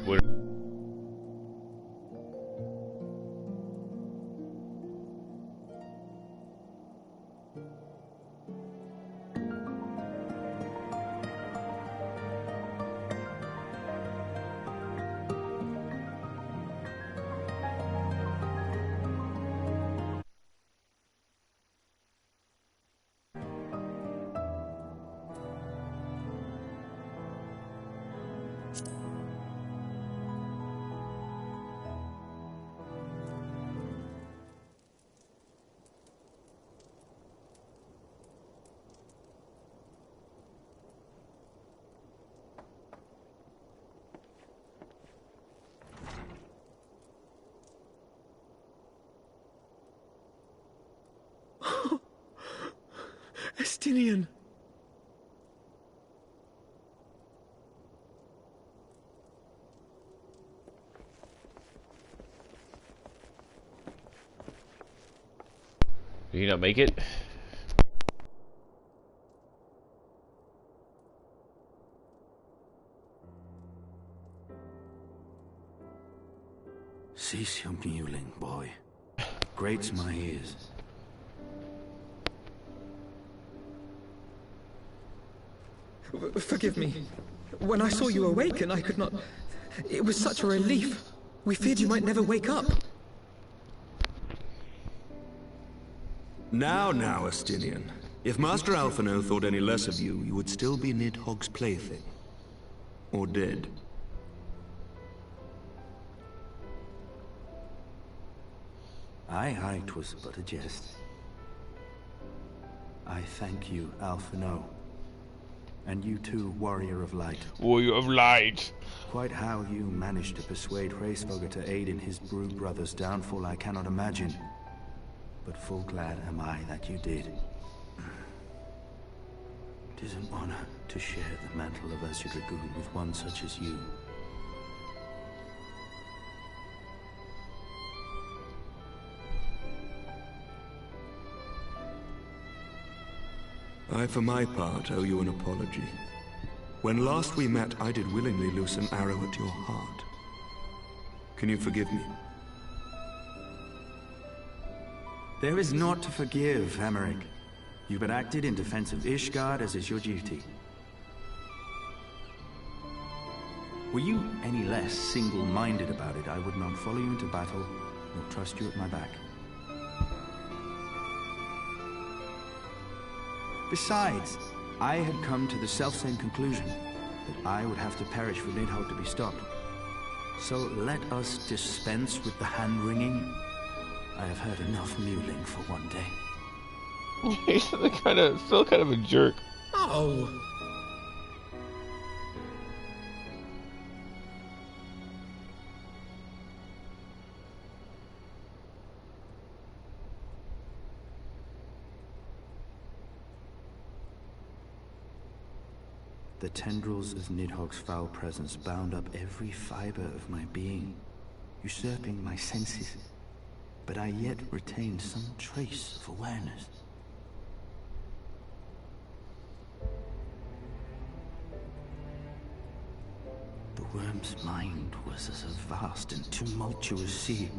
would. Estinian! Did he not make it? Cease your mewling, boy. Grates my ears. Forgive me. When I saw you awaken, I could not... It was such a relief. We feared you might never wake up. Now, Estinian. If Master Alphino thought any less of you, you would still be Nidhogg's plaything. Or dead. Aye, 'twas but a jest. I thank you, Alphino. And you too, Warrior of Light. Warrior of Light! Quite how you managed to persuade Hraesvogr to aid in his brood brother's downfall I cannot imagine. But full glad am I that you did. 'Tis an honor to share the mantle of Azure Dragoon with one such as you. I, for my part, owe you an apology. When last we met, I did willingly loose an arrow at your heart. Can you forgive me? There is naught to forgive, Hameric. You but acted in defense of Ishgard as is your duty. Were you any less single-minded about it, I would not follow you into battle, nor trust you at my back. Besides, I had come to the selfsame conclusion, that I would have to perish for Nidhogg to be stopped. So let us dispense with the hand-wringing. I have heard enough mewling for one day. He's still kind of a jerk. Oh! The tendrils of Nidhogg's foul presence bound up every fiber of my being, usurping my senses, but I yet retained some trace of awareness. The worm's mind was as a vast and tumultuous sea.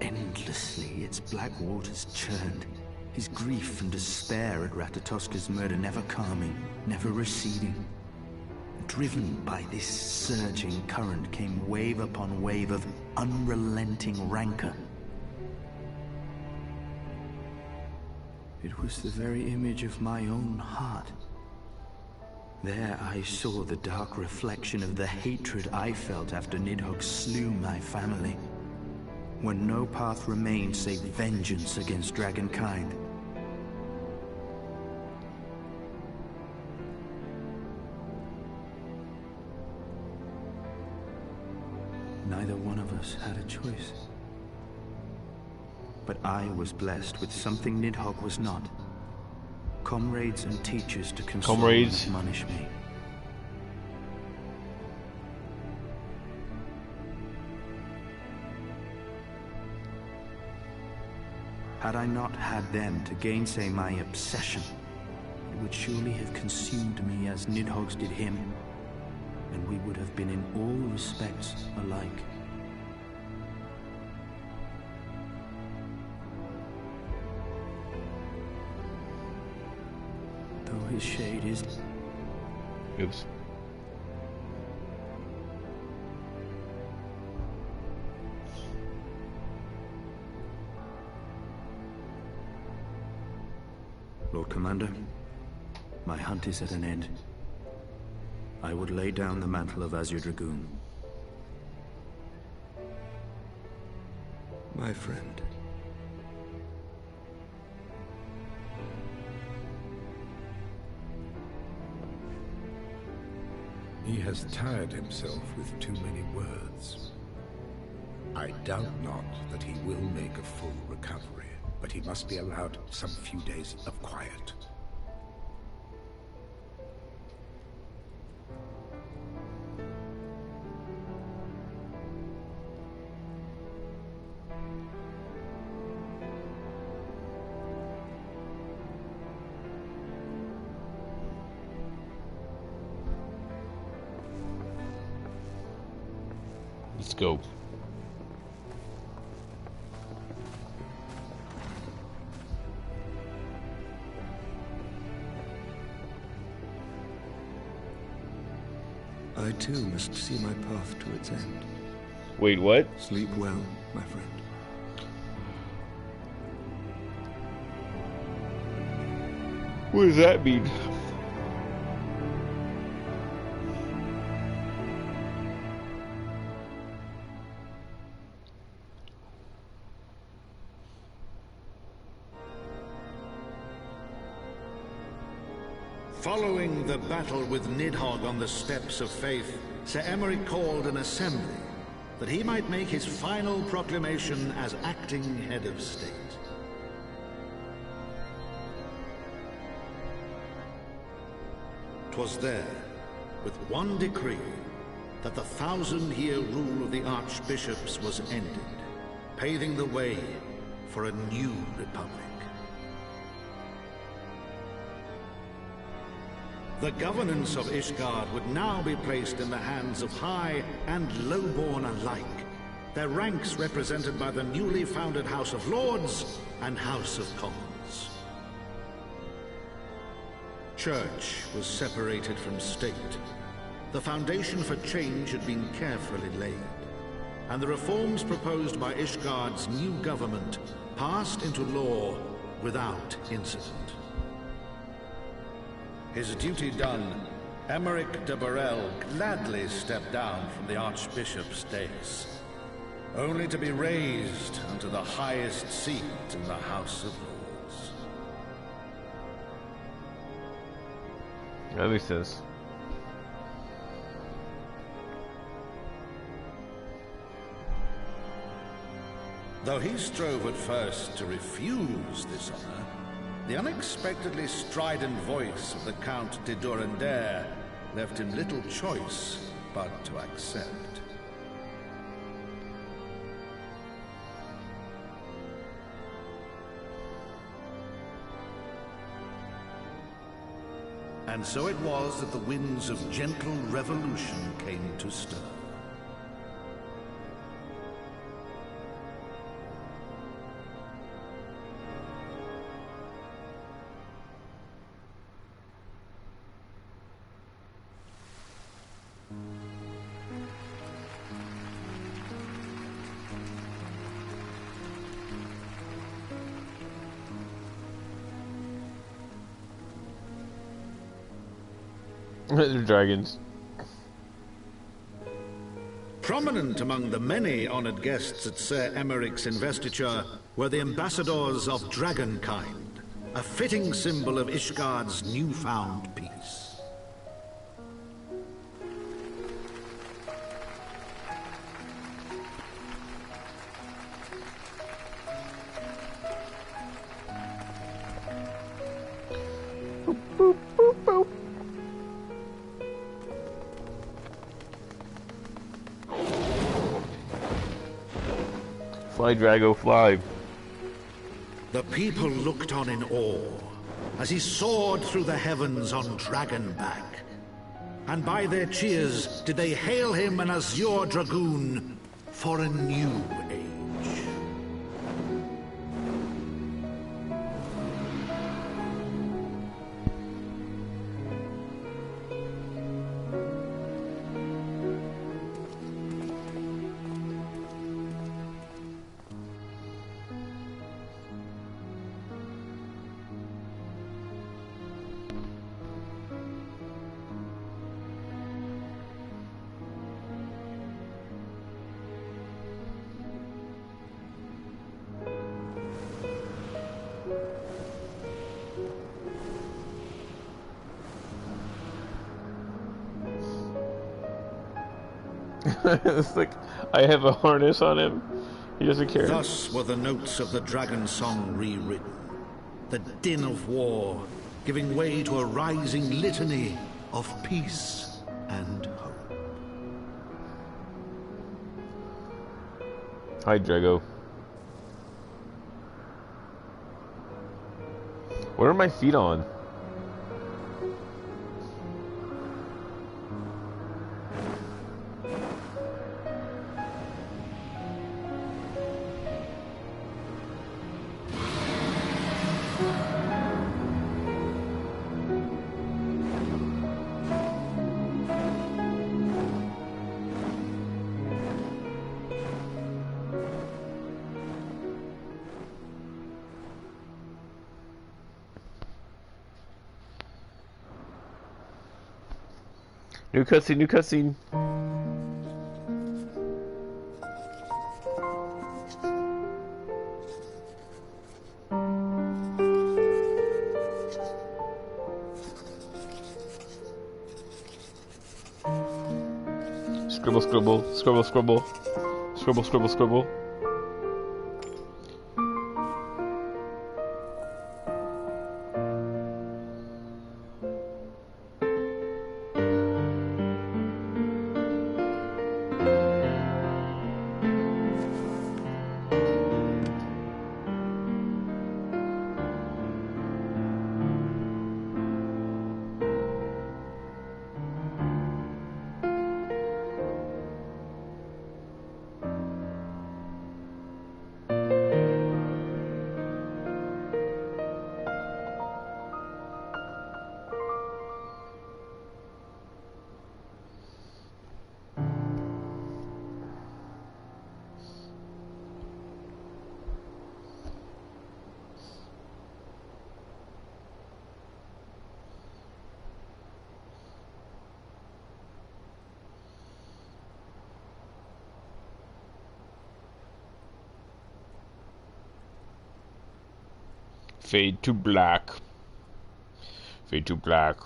Endlessly its black waters churned, his grief and despair at Ratatoska's murder never calming, never receding. Driven by this surging current came wave upon wave of unrelenting rancor. It was the very image of my own heart. There I saw the dark reflection of the hatred I felt after Nidhogg slew my family, when no path remained save vengeance against dragonkind. Neither one of us had a choice. But I was blessed with something Nidhogg was not. Comrades and teachers to console and admonish me. Had I not had them to gainsay my obsession, it would surely have consumed me as Nidhogg's did him. and we would have been in all respects alike. Though his shade is... Oops. Lord Commander, my hunt is at an end. I would lay down the mantle of Azure Dragoon. My friend. He has tired himself with too many words. I doubt not that he will make a full recovery, but he must be allowed some few days of quiet. Let's go. I too must see my path to its end. Wait, what? Sleep well, my friend. What does that mean? Following the battle with Nidhogg on the Steps of Faith, Sir Emeric called an assembly that he might make his final proclamation as acting head of state. 'Twas there, with one decree, that the 1,000-year rule of the archbishops was ended, paving the way for a new republic. The governance of Ishgard would now be placed in the hands of high and lowborn alike, their ranks represented by the newly founded House of Lords and House of Commons. Church was separated from state. The foundation for change had been carefully laid, and the reforms proposed by Ishgard's new government passed into law without incident. His duty done, Emeric de Burrell gladly stepped down from the Archbishop's dais, only to be raised unto the highest seat in the House of Lords. That makes sense. Though he strove at first to refuse this honor, the unexpectedly strident voice of the Count de Durandare left him little choice but to accept. And so it was that the winds of gentle revolution came to stir. The dragons. Prominent among the many honored guests at Sir Emeric's investiture were the ambassadors of Dragonkind, a fitting symbol of Ishgard's newfound peace. Fly, Drago, fly. The people looked on in awe as he soared through the heavens on Dragonback, and by their cheers did they hail him an azure dragoon for a new age. It's like, I have a harness on him. He doesn't care. Thus were the notes of the dragon song rewritten. The din of war giving way to a rising litany of peace and hope. Hi, Drago. What are my feet on? New cutscene, new cutscene. Scribble, scribble, scribble, scribble. Scribble, scribble, scribble. Fade to black. Fade to black.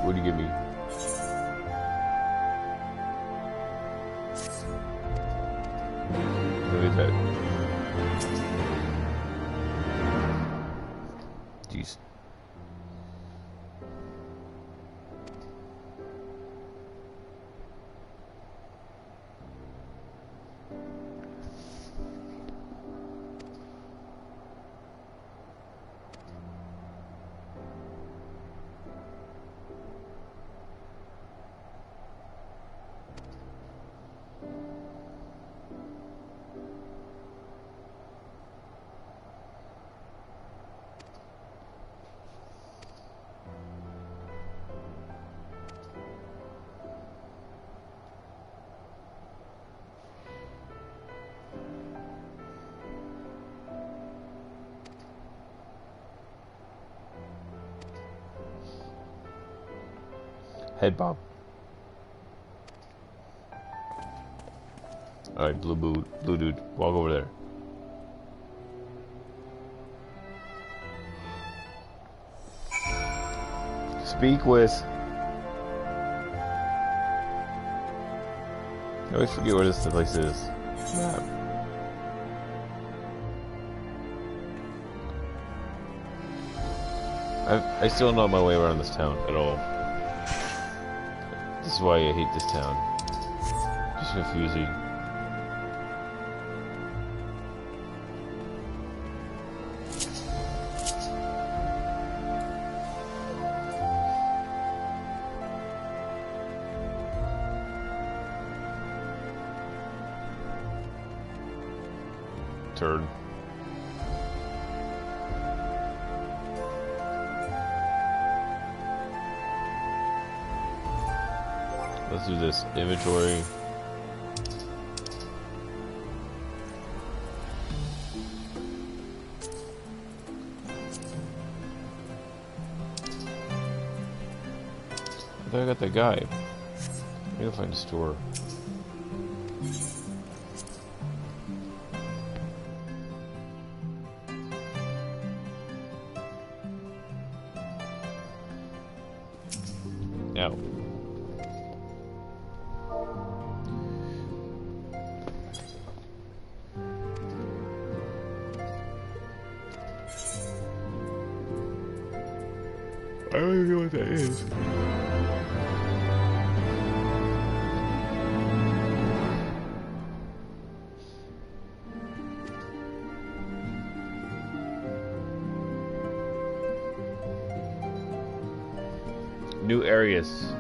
What do you give me? Look at that. Jeez. Head bob. Alright, blue dude, walk over there. Speak with. I always forget where this place is. Map. I still don't know my way around this town at all. This is why I hate this town. Just confusing. Turn. Let's do this inventory. I thought I got that guy. I gotta find a store. Now. I don't even know what that is. New areas.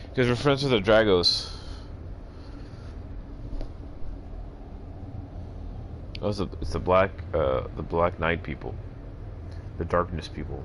Because we're friends with the Dragos. Oh, it's the Black Knight people, the Darkness people.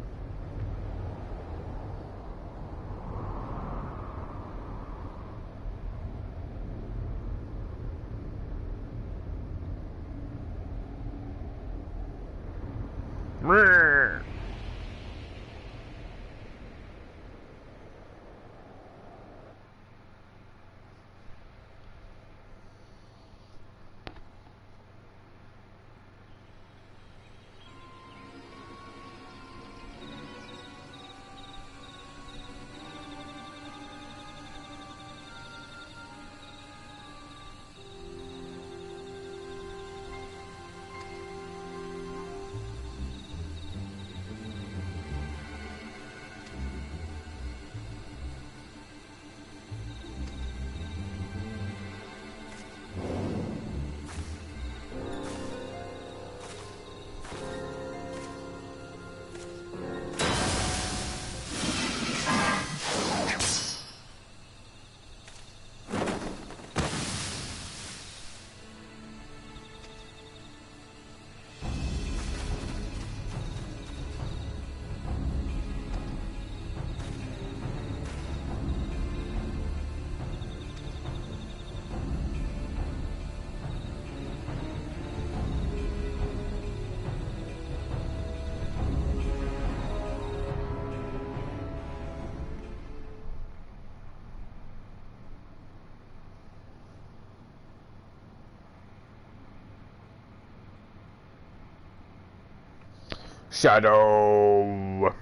Shadow.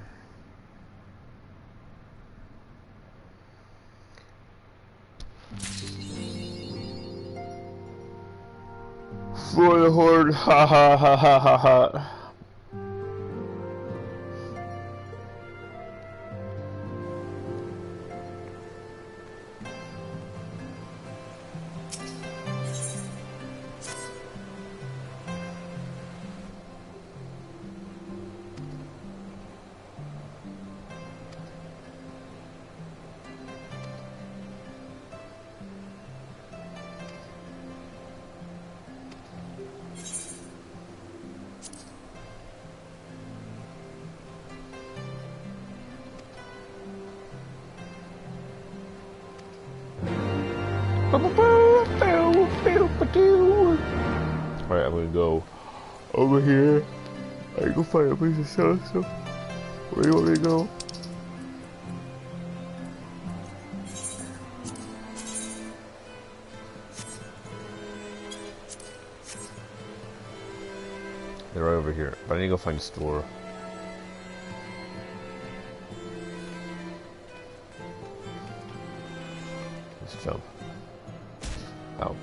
For the horde, ha ha ha ha ha ha. Alright, I'm gonna go over here. I go find a place to sell stuff. Where do you want me to go? They're right over here, but I need to go find a store. Let's jump. Out.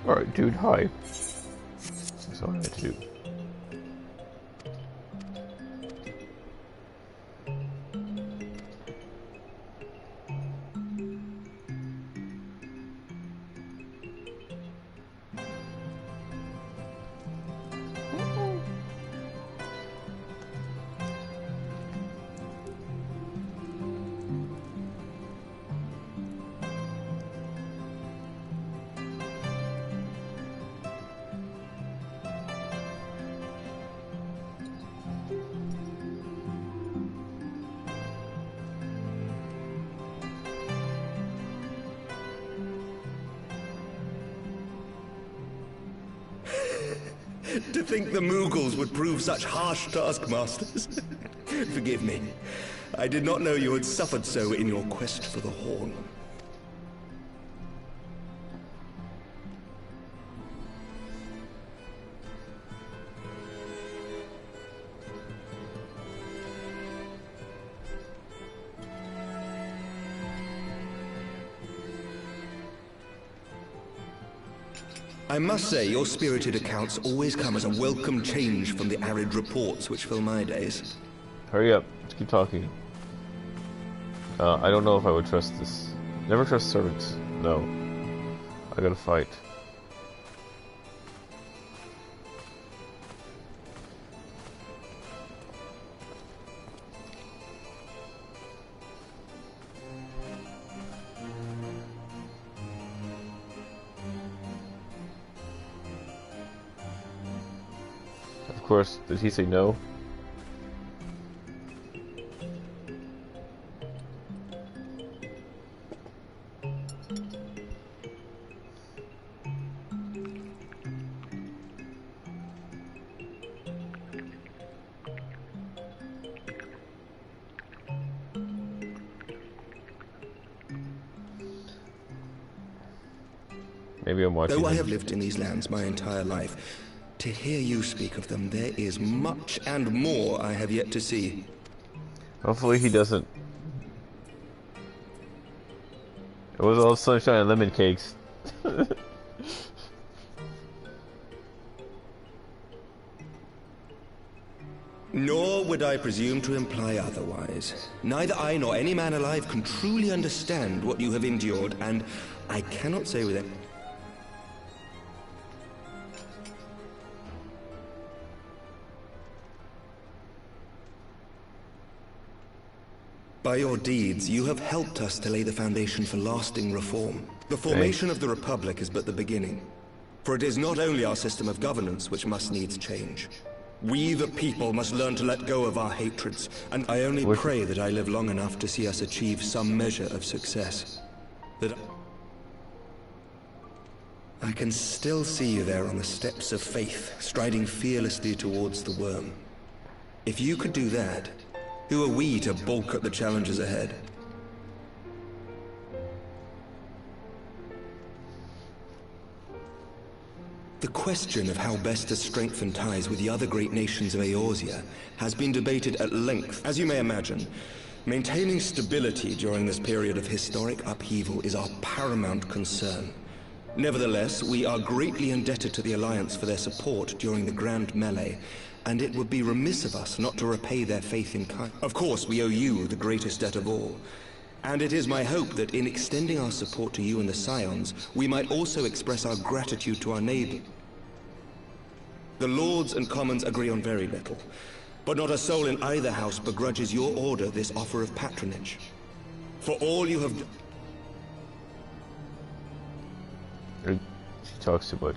Alright, dude, hi. That's all I had to do. To think the Moogles would prove such harsh taskmasters. Forgive me. I did not know you had suffered so in your quest for the Horn. I must say, your spirited accounts always come as a welcome change from the arid reports which fill my days. Hurry up, let's keep talking. I don't know if I would trust this. Never trust servants. No. I gotta fight. Of course, did he say no? Maybe I'm watching. Though I have lived in these lands my entire life, to hear you speak of them, there is much and more I have yet to see. Hopefully he doesn't. It was all sunshine and lemon cakes. Nor would I presume to imply otherwise. Neither I nor any man alive can truly understand what you have endured, and I cannot say with it. By your deeds, you have helped us to lay the foundation for lasting reform. The formation of the Republic is but the beginning. For it is not only our system of governance which must needs change. We, the people, must learn to let go of our hatreds, and I only pray that I live long enough to see us achieve some measure of success. That I can still see you there on the steps of faith, striding fearlessly towards the worm. If you could do that, who are we to balk at the challenges ahead? The question of how best to strengthen ties with the other great nations of Eorzea has been debated at length. As you may imagine, maintaining stability during this period of historic upheaval is our paramount concern. Nevertheless, we are greatly indebted to the Alliance for their support during the Grand Melee, and it would be remiss of us not to repay their faith in kind. Of course, we owe you the greatest debt of all. And it is my hope that in extending our support to you and the Scions, we might also express our gratitude to our neighbor. The Lords and Commons agree on very little, but not a soul in either house begrudges your order this offer of patronage. For all you have... She talks too much.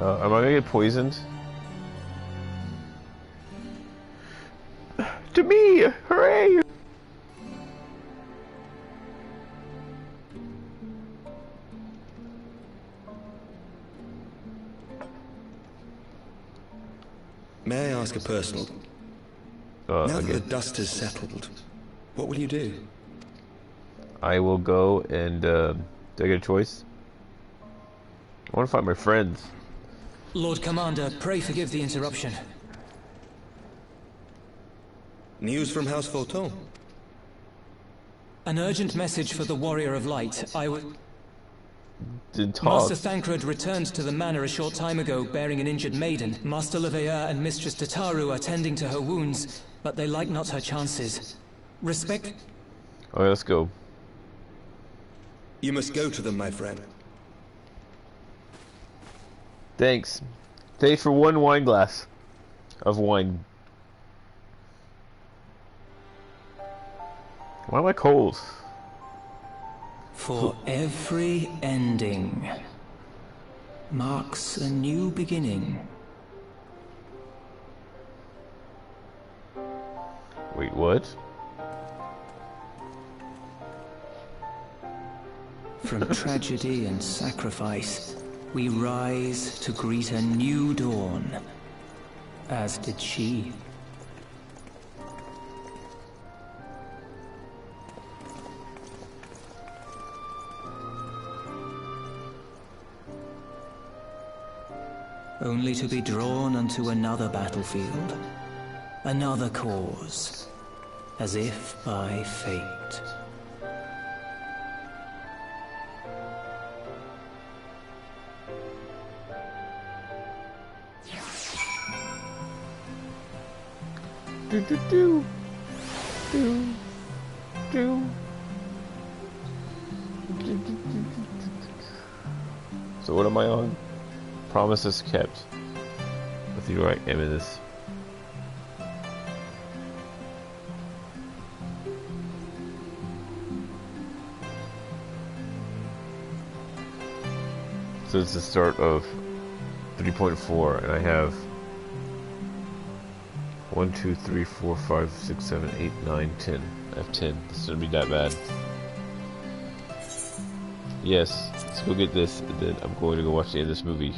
Am I gonna get poisoned? To me! Hooray! May I ask a personal? Now that again. the dust has settled, what will you do? I will go and, do I get a choice? I want to find my friends. Lord Commander, pray forgive the interruption. News from House Fulton? An urgent message for the Warrior of Light. Didn't talk. Master Thancred returned to the manor a short time ago, bearing an injured maiden. Master Leveilleur and Mistress Tataru are tending to her wounds, but they like not her chances. Respect... Okay, let's go. You must go to them, my friend. Thanks. Thanks for one wine glass of wine. Why am I cold? For every ending marks a new beginning. Wait, what? From tragedy and sacrifice, we rise to greet a new dawn, as did she. Only to be drawn unto another battlefield, another cause, as if by fate. Do do do do do. So what am I on? Promises kept. With the right amethyst. So it's the start of 3.4, and I have 1, 2, 3, 4, 5, 6, 7, 8, 9, 10. I have 10. This shouldn't be that bad. Yes, let's go get this, and then I'm going to go watch the end of this movie.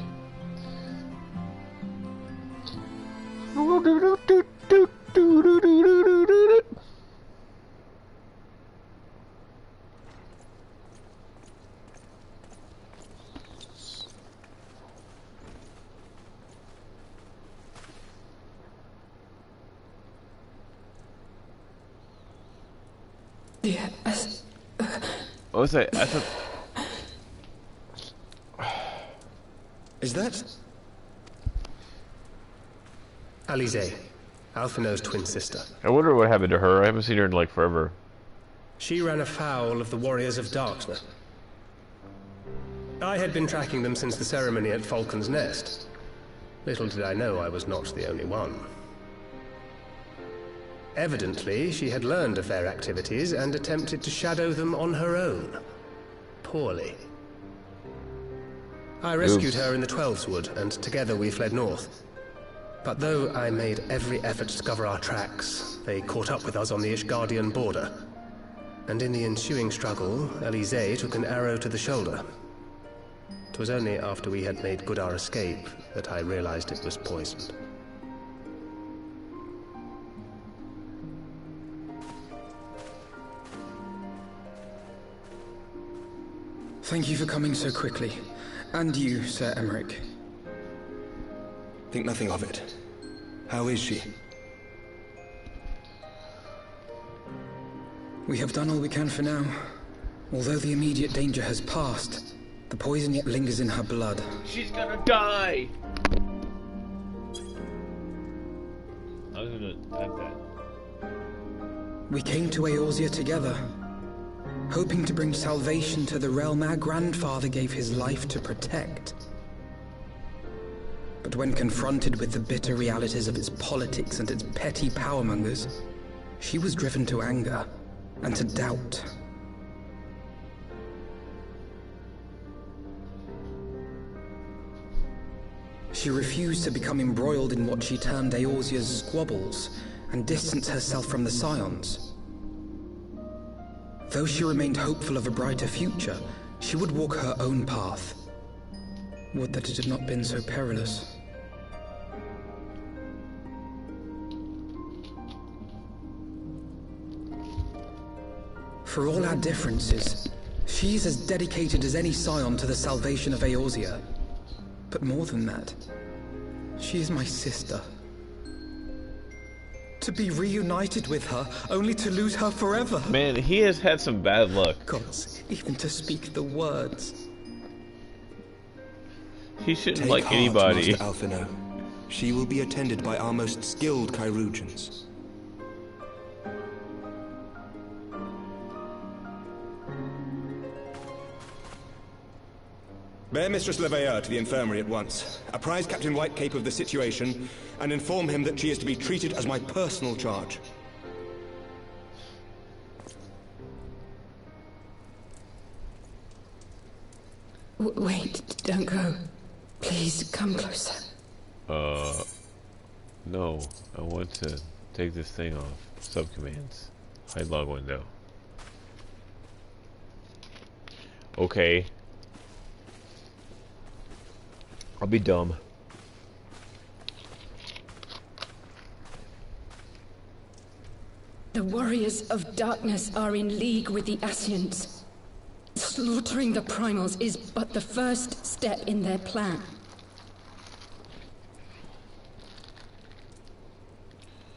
Yes. What was that? I thought... Is that... Alize, Alphino's twin sister. I wonder what happened to her. I haven't seen her in like forever. She ran afoul of the Warriors of Darkness. I had been tracking them since the ceremony at Falcon's Nest. Little did I know I was not the only one. Evidently, she had learned of their activities and attempted to shadow them on her own. Poorly. I rescued her in the Twelveswood, and together we fled north. But though I made every effort to cover our tracks, they caught up with us on the Ishgardian border. And in the ensuing struggle, Alize took an arrow to the shoulder. It was only after we had made good our escape that I realized it was poisoned. Thank you for coming so quickly. And you, Sir Emmerich. Think nothing of it. How is she? We have done all we can for now. Although the immediate danger has passed, the poison yet lingers in her blood. She's gonna die! I was gonna add that. We came to Eorzea together, hoping to bring salvation to the realm our grandfather gave his life to protect. But when confronted with the bitter realities of its politics and its petty powermongers, she was driven to anger and to doubt. She refused to become embroiled in what she termed Eorzea's squabbles and distance herself from the Scions. Though she remained hopeful of a brighter future, she would walk her own path. Would that it had not been so perilous. For all our differences, she's as dedicated as any Scion to the salvation of Eorzea. But more than that, she is my sister. To be reunited with her, only to lose her forever. Man, he has had some bad luck. Gods, even to speak the words. He shouldn't Take like heart, anybody. Master Alphino. She will be attended by our most skilled chirurgeons. Bear Mistress Leveilleur to the infirmary at once. Apprise Captain Whitecape of the situation, and inform him that she is to be treated as my personal charge. Wait, don't go. Please, come closer. No. I want to take this thing off. Subcommands. Hide log window. Okay. I'll be dumb. The warriors of darkness are in league with the Ascients. Slaughtering the primals is but the first step in their plan.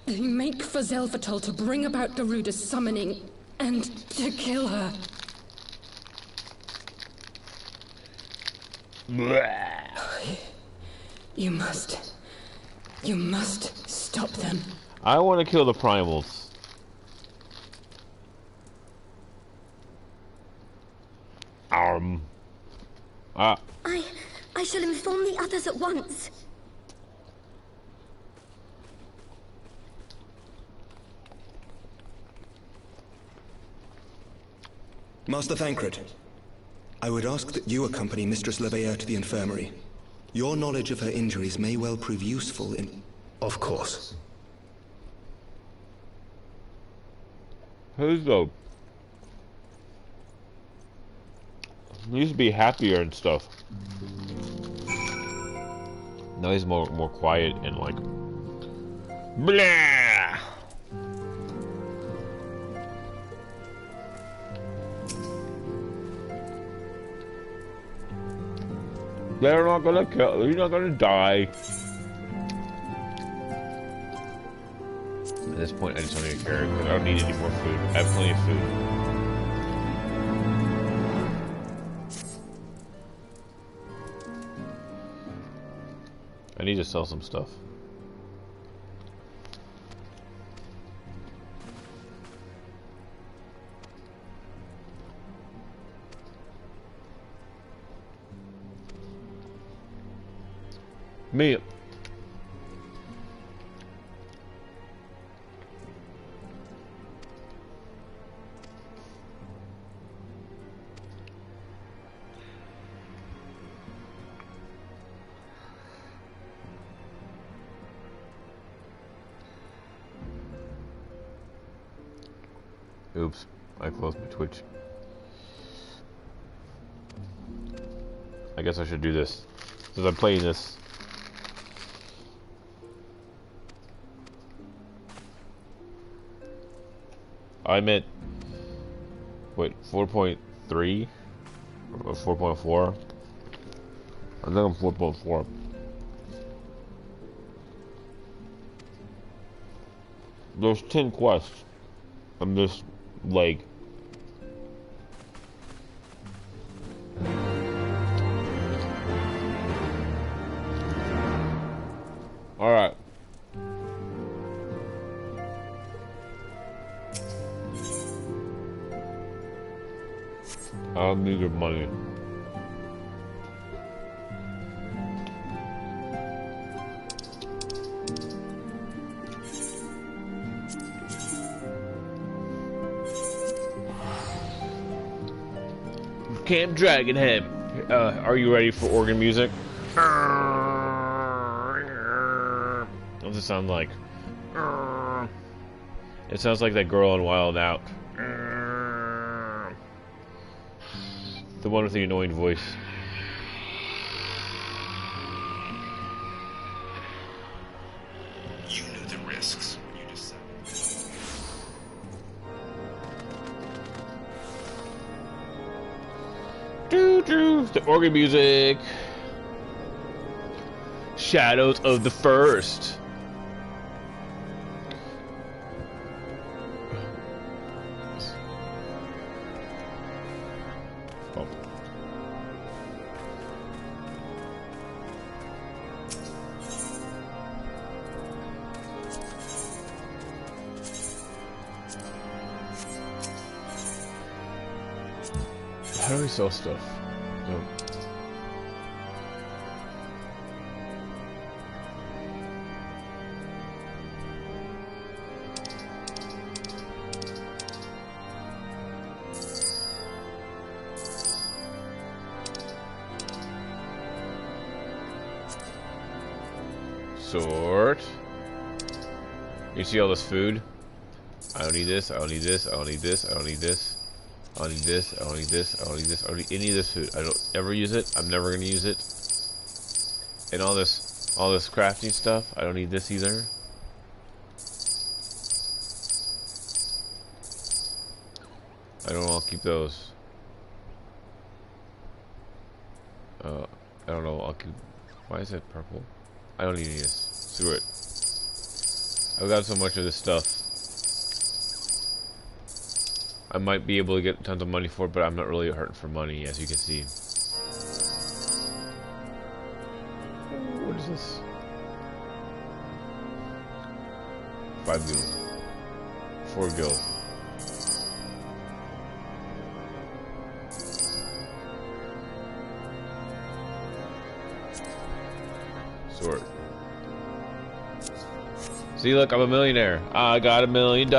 They make for Zelphatol to bring about Garuda's summoning and to kill her. You must stop them. I want to kill the primals. I shall inform the others at once. Master Thancred, I would ask that you accompany Mistress Leveilleur to the infirmary. Your knowledge of her injuries may well prove useful in... Of course. Who's the... He used to be happier and stuff. Now he's more quiet and like... Blah! They're not gonna kill. You're not gonna die. At this point, I just don't even care because I don't need any more food. I have plenty of food. I need to sell some stuff. Me. Oops, I closed my Twitch. I guess I should do this since I'm playing this. I'm at, wait, 4.3 or 4.4? I think I'm 4.4. There's 10 quests on this leg. Alright. I need your money. Camp Dragonhead. Are you ready for organ music? What does it sound like? It sounds like that girl in Wild Out. The one with the annoying voice. You knew the risks when you decided. The organ music. Shadows of the First. How do we sell stuff? No. Sort. You see all this food? I don't need this, I don't need this, I don't need this, I don't need this. I don't need this, I don't need this, I don't need this, I don't need any of this food. I don't ever use it, I'm never gonna use it. And all this crafting stuff, I don't need this either. I don't know, I'll keep those. I don't know, I'll keep... Why is it purple? I don't need any of this. Screw it. I've got so much of this stuff. I might be able to get tons of money for it, but I'm not really hurting for money, as you can see. What is this? 5 gil. 4 gil. Sort. See, look, I'm a millionaire. I got $1 million.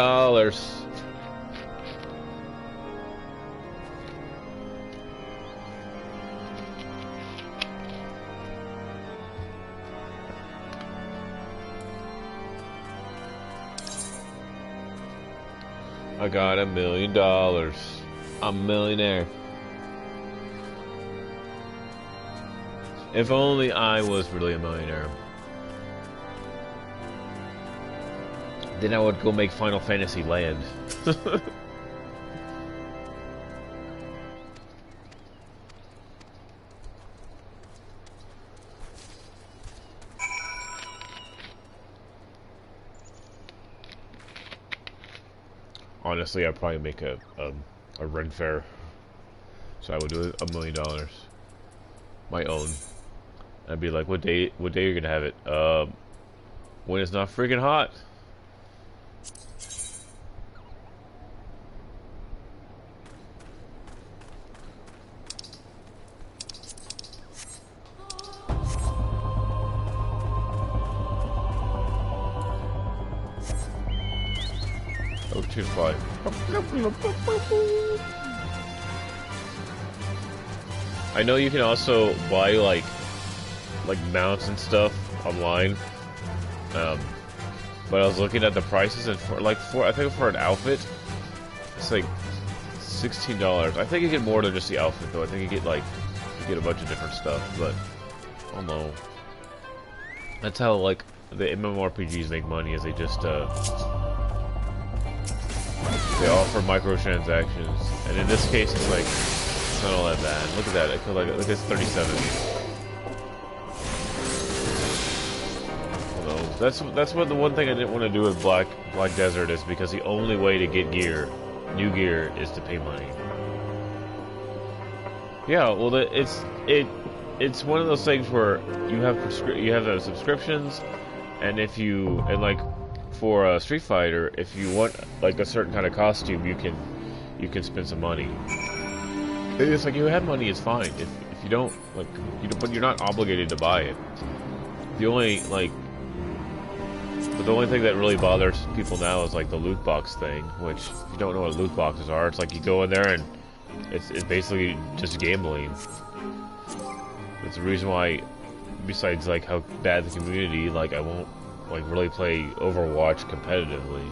I got $1 million. I'm a millionaire. If only I was really a millionaire. Then I would go make Final Fantasy Land. Honestly, I'd probably make a Ren Fair. So I would do $1 million. My own. I'd be like, what day are you gonna have it? When it's not freaking hot. Oh, 2-5. I know you can also buy like mounts and stuff online, but I was looking at the prices, and for I think for an outfit, it's like $16. I think you get more than just the outfit, though. I think you get a bunch of different stuff, but I don't know. That's how like the MMORPGs make money, is they just they offer microtransactions, and in this case, it's like it's not all that bad. Look at that! I feel like look, it's 37. That's what the one thing I didn't want to do with Black Desert is because the only way to get new gear, is to pay money. Yeah, well, it's one of those things where you have the subscriptions, and like for Street Fighter, if you want like a certain kind of costume, you can spend some money. It's like you have money, it's fine. If you don't but you're not obligated to buy it. But the only thing that really bothers people now is like the loot box thing, which if you don't know what loot boxes are, it's like you go in there and it's basically just gambling. It's the reason why, besides like how bad the community, like I won't like really play Overwatch competitively.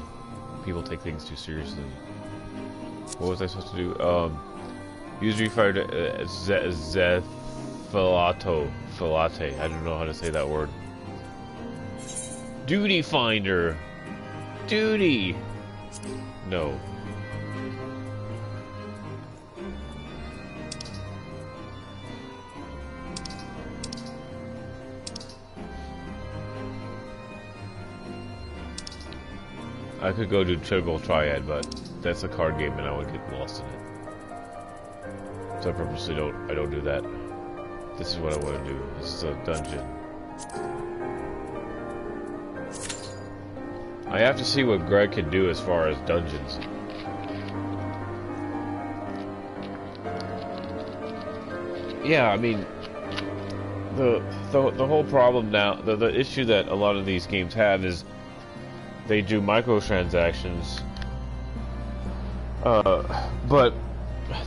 People take things too seriously. What was I supposed to do? Use Refire Filate. I don't know how to say that word. Duty Finder. Duty. No. I could go do Triple Triad, but that's a card game and I would get lost in it. So I purposely don't do that. This is what I want to do. This is a dungeon. I have to see what Greg can do as far as dungeons. yeah, I mean, the whole problem now, the issue that a lot of these games have is they do microtransactions, but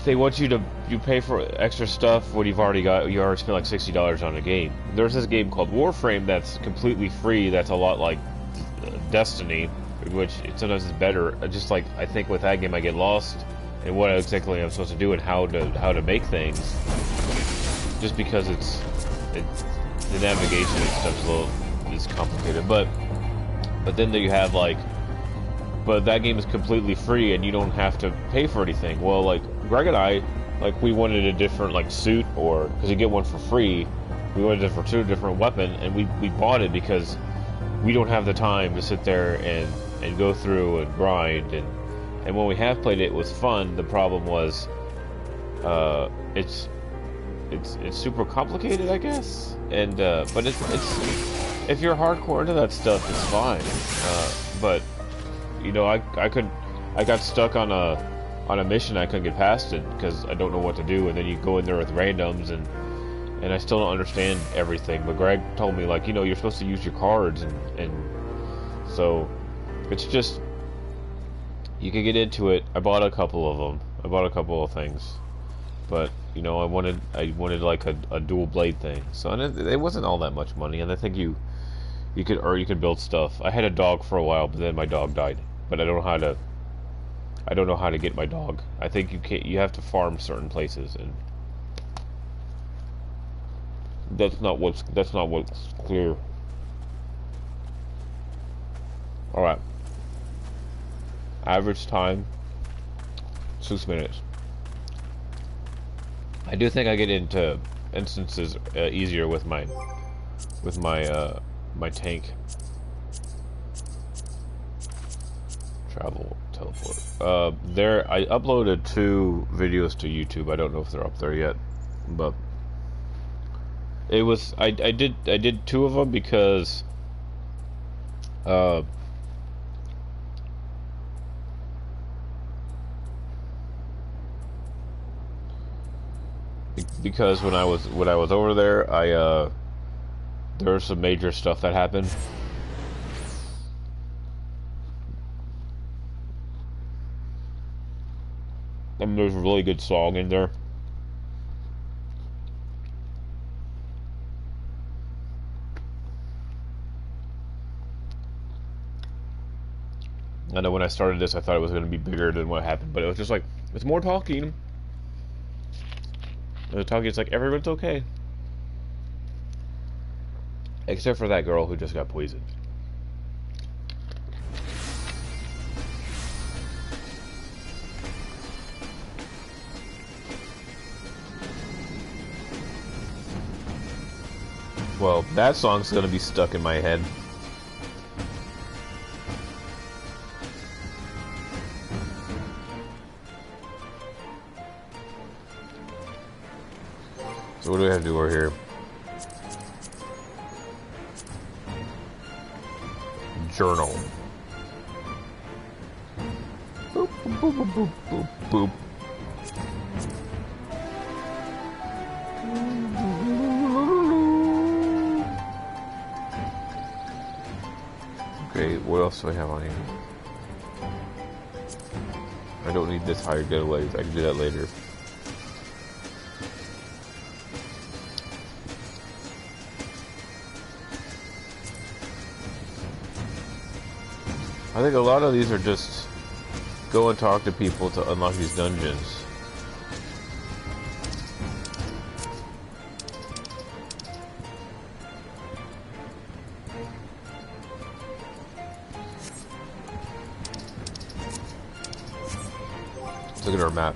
they want you pay for extra stuff when you already spent like $60 on a game. There's this game called Warframe that's completely free. That's a lot like Destiny, which sometimes is better. Just like I think with that game, I get lost in what exactly I'm supposed to do and how to make things. Just because it's the navigation and stuff's is complicated, but then you have like, but that game is completely free and you don't have to pay for anything. Well, like Greg and I, like we wanted a different like suit, or because you get one for free, we wanted a different weapon, and we bought it because we don't have the time to sit there and go through and grind, and when we have played it, it was fun. The problem was, it's super complicated, I guess, and but it's if you're hardcore into that stuff, it's fine. But you know, I got stuck on a mission, I couldn't get past it because I don't know what to do, and then you go in there with randoms, and I still don't understand everything. But Greg told me, like, you know, you're supposed to use your cards, and so it's just, you can get into it. I bought a couple of them. I bought a couple of things, but you know, I wanted like a dual blade thing. So, and it wasn't all that much money, and I think you could build stuff. I had a dog for a while, but then my dog died. But I don't know how to get my dog. I think you have to farm certain places, and that's not what's clear. All right. Average time 6 minutes. I do think I get into instances easier with my tank. Travel teleport. There, I uploaded 2 videos to YouTube. I don't know if they're up there yet, but it was I did 2 of them because when I was over there, there was some major stuff that happened. And there's a really good song in there. I know when I started this, I thought it was going to be bigger than what happened, but it was just like, it's more talking. The talking is like, everyone's okay. Except for that girl who just got poisoned. Well, that song's gonna be stuck in my head. So what do we have to do over here? Journal. Boop, boop, boop, boop, boop, boop. Okay, what else do I have on here? I don't need this higher getaways. I can do that later. I think a lot of these are just go and talk to people to unlock these dungeons. Let's look at our map.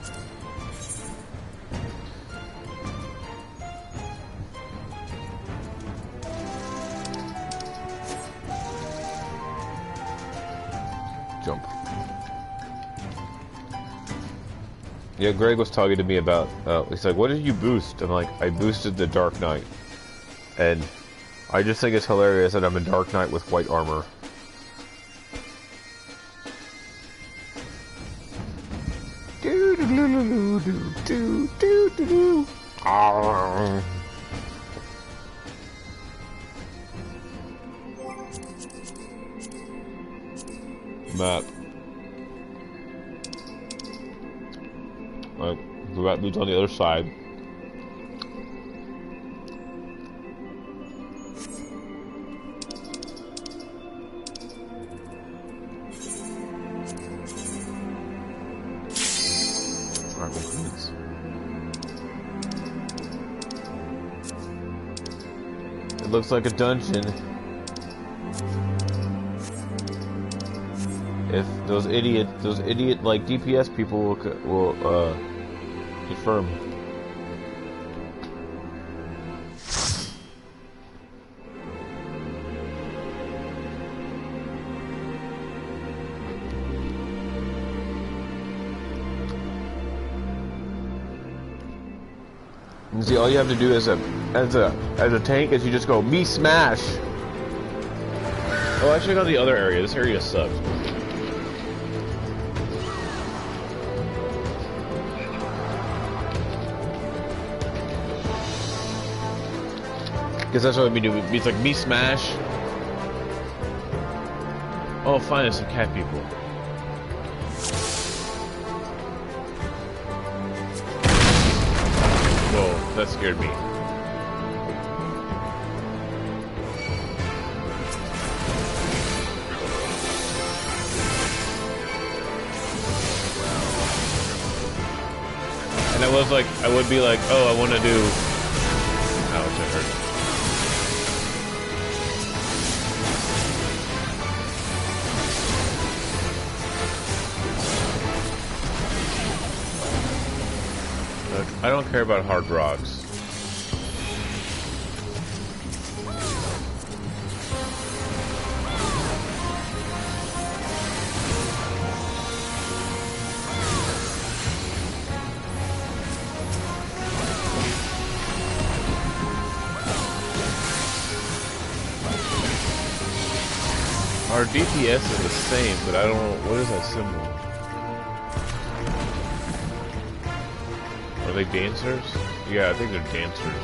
Jump. Yeah, Greg was talking to me about, he's like, what did you boost? I'm like, I boosted the Dark Knight. And I just think it's hilarious that I'm a Dark Knight with white armor. Map. Alright, the rat dude's on the other side. It looks like a dungeon. If those idiot like DPS people will confirm. You see, all you have to do as a tank is you just go me smash. Oh, I check out the other area. This area sucks. Because that's what we do. It's like me smash. Oh, fine, it's some cat people. Whoa, that scared me. And I would be like, oh, I want to do. Ouch, it hurt. I don't care about hard rocks. Our DPS is the same, but I don't know, what is that symbol? Are they dancers? Yeah, I think they're dancers.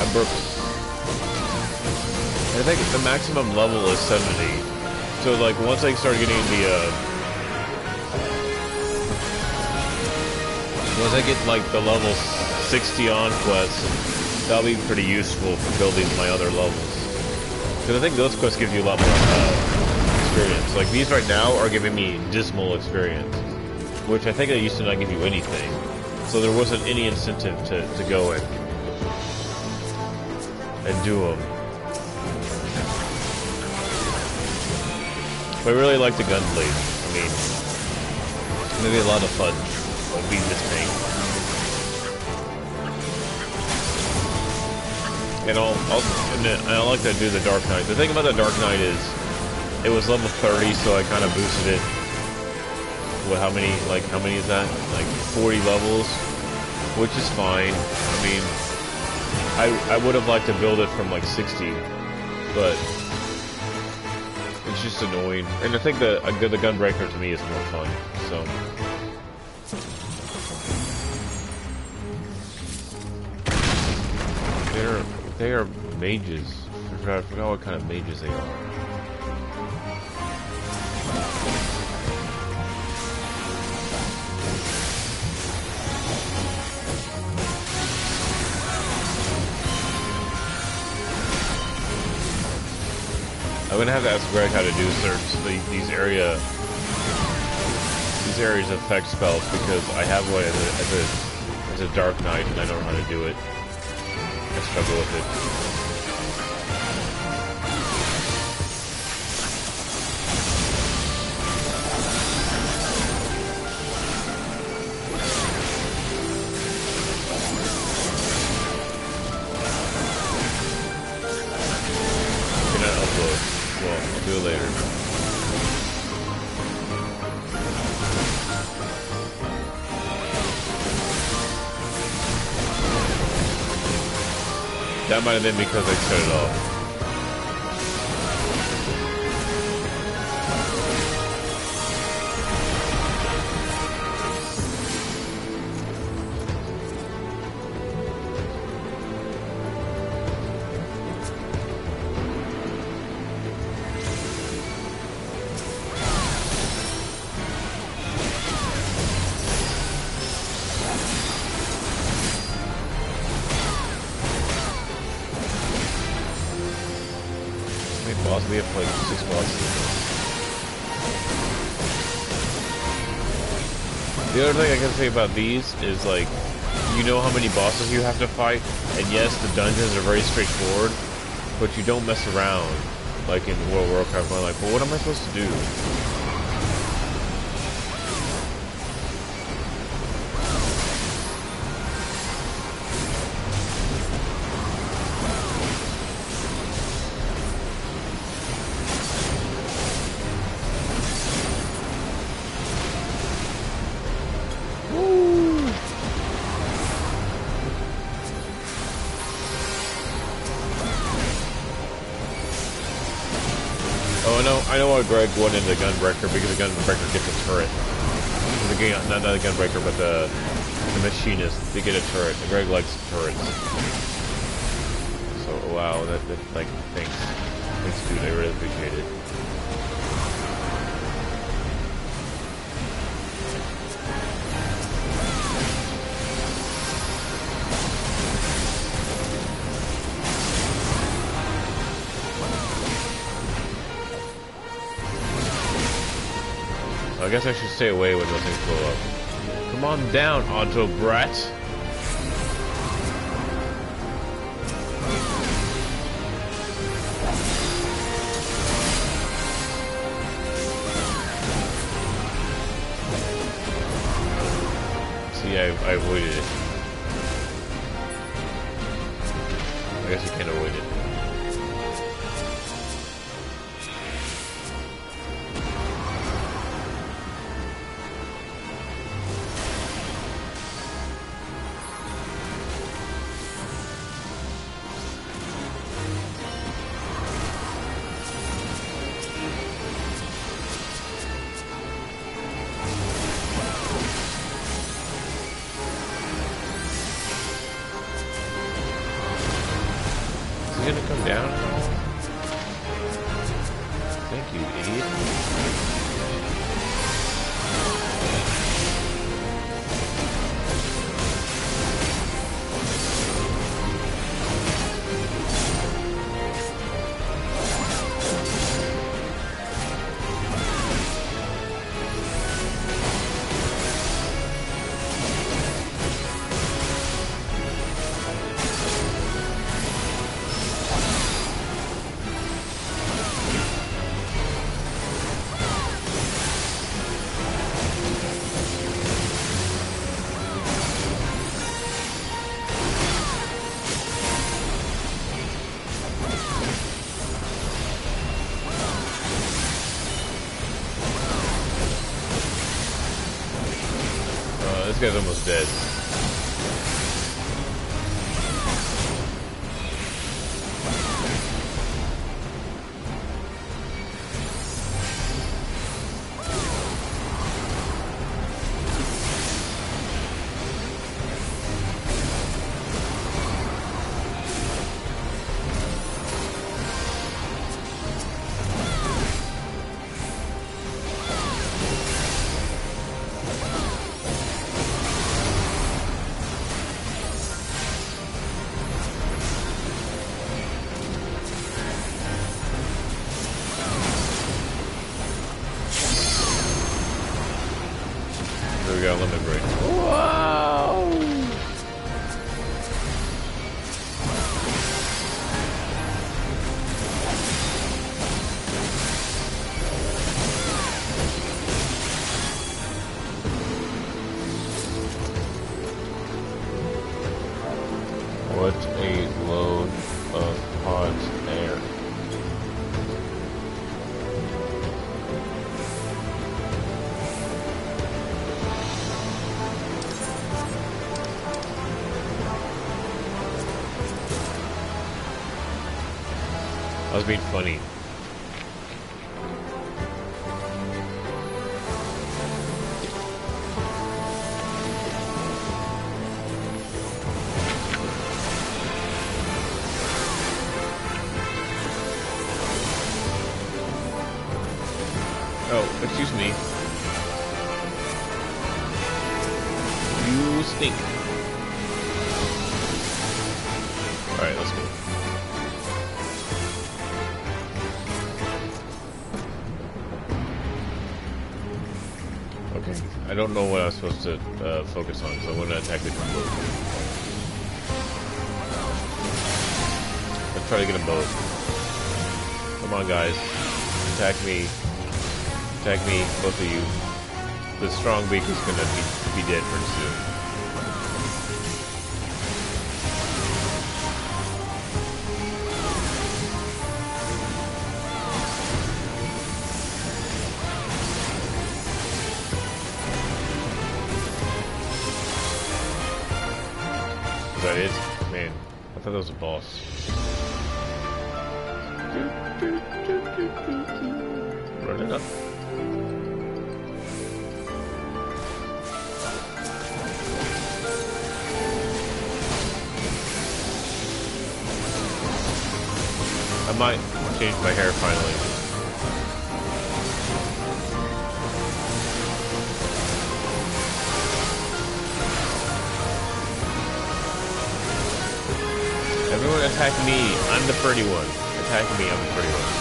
I broke it. I think the maximum level is 70. So like once I start getting once I get like the level 60 on quests, that'll be pretty useful for building my other levels. Because I think those quests give you a lot more experience. Like these right now are giving me dismal experience, which I think they used to not give you anything. So there wasn't any incentive to go in and do them. But I really like the gunblade. I mean, maybe a lot of fun beating this thing. And I like to do the Dark Knight. The thing about the Dark Knight is, it was level 30, so I kind of boosted it. What? How many is that? Like 40 levels, which is fine. I mean, I would have liked to build it from like 60, but. It's just annoying, and I think the gunbreaker to me is more fun. So, they are mages. I forgot what kind of mages they are. I'm gonna have to ask Greg how to do these areas effect spells, because I have one as a Dark Knight and I don't know how to do it. I struggle with it. That might have been because I cut it off. We have like 6 bosses. The other thing I can say about these is like, you know how many bosses you have to fight, and yes, the dungeons are very straightforward, but you don't mess around like in World of Warcraft. I'm like, well, what am I supposed to do? I know why Greg went into the Gunbreaker, because the Gunbreaker gets a turret. Not the Gunbreaker, but the Machinist. They get a turret. Greg likes turrets. So, wow, that like, thanks, dude. I really appreciate it. I guess I should stay away when those things blow up. Come on down, Auto Brat. See, I avoided it. I guess you can't avoid it. Down at all? Thank you, idiot. This guy's almost dead. I was being funny. Oh, excuse me. You stink. Alright, let's go. Okay, I don't know what I'm supposed to focus on, so I'm going to attack the boat. Let's try to get them both. Come on, guys. Attack me. Attack me, both of you. The strong beak is going to be dead pretty soon. That is, man, I thought that was a boss. Run it up. I might change my hair finally. Everyone attack me. I'm the pretty one. Attack me. I'm the pretty one.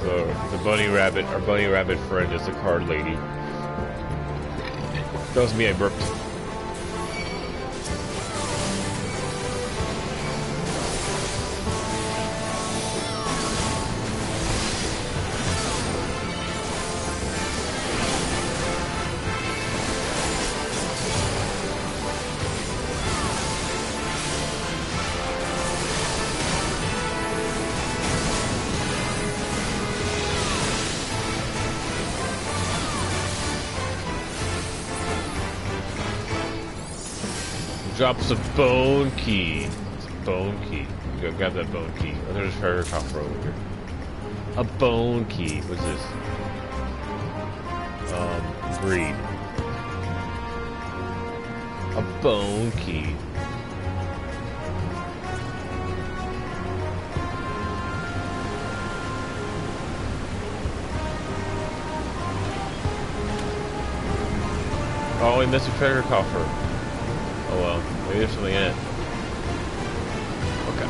So the bunny rabbit, our bunny rabbit friend, is the card lady. That was me. I burped. Drops a bone key. It's a bone key. Go grab that bone key. Oh, there's a treasure coffer over here. A bone key. What's this? Greed. A bone key. Oh, we missed a treasure coffer. Oh well, maybe there's something in it. Okay.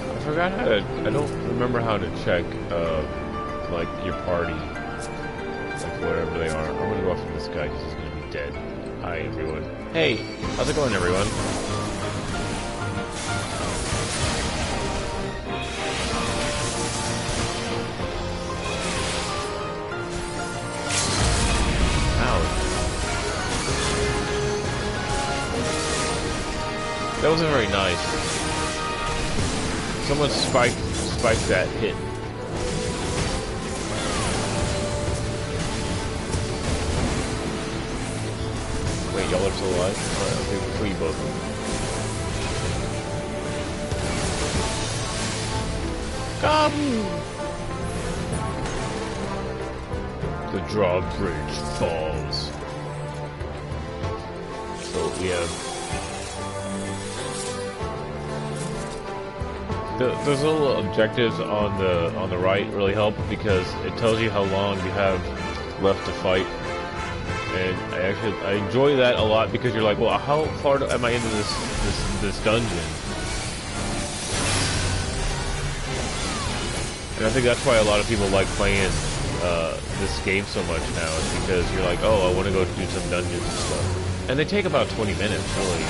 I forgot how to. I don't remember how to check, like your party, like whatever they are. I'm gonna go after this guy because he's gonna be dead. Hi everyone. Hey, how's it going, everyone? That wasn't very nice. Someone spiked that hit. Wait, y'all are still alive? Alright, okay, we'll kill you both. Kaboom! The drawbridge falls. So we have those little objectives on the right really help because it tells you how long you have left to fight, and I enjoy that a lot because you're like, well, how far am I into this dungeon? And I think that's why a lot of people like playing this game so much now, is because you're like, oh, I want to go do some dungeons and stuff, and they take about 20 minutes really,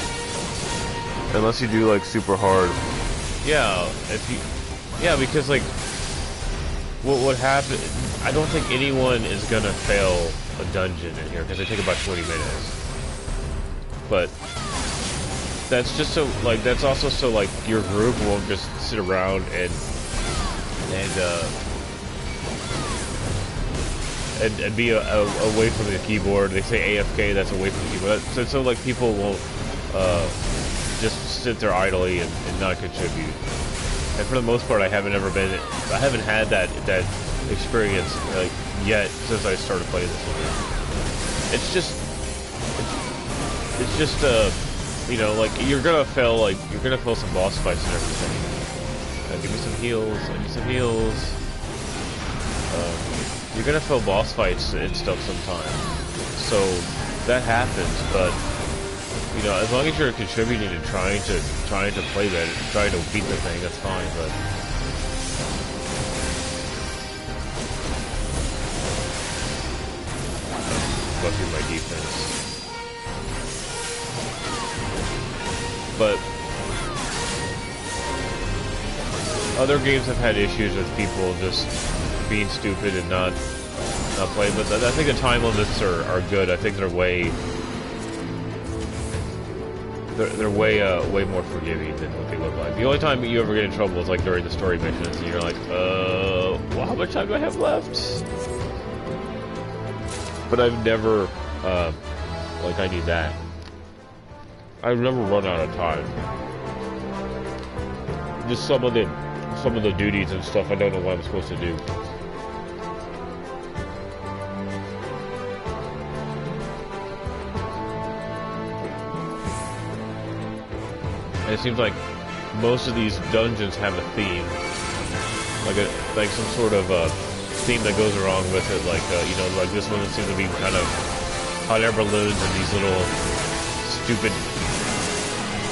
unless you do like super hard. Yeah, if you Yeah, because like, what would happen? I don't think anyone is gonna fail a dungeon in here because they take about 20 minutes. But that's just so like that's also so like your group won't just sit around and be away from the keyboard. They say AFK, that's away from the keyboard. So like people won't just sit there idly and not contribute. And for the most part, I haven't had that experience like yet since I started playing this game. It's just you know, like you're gonna fail some boss fights and everything. Give me some heals. I need some heals. You're gonna fail boss fights and stuff sometimes, so that happens. But you know, as long as you're contributing and trying to play that, trying to beat the thing, that's fine. But go through my defense. But other games have had issues with people just being stupid and not playing. But I think the time limits are good. I think they're way more forgiving than what they look like. The only time you ever get in trouble is like during the story missions, and you're like, well, how much time do I have left? But I've never like I need that. I've never run out of time. Just some of the duties and stuff I don't know what I'm supposed to do. And it seems like most of these dungeons have a theme, like some sort of theme that goes along with it. Like you know, like this one seems to be kind of hot air balloons and these little stupid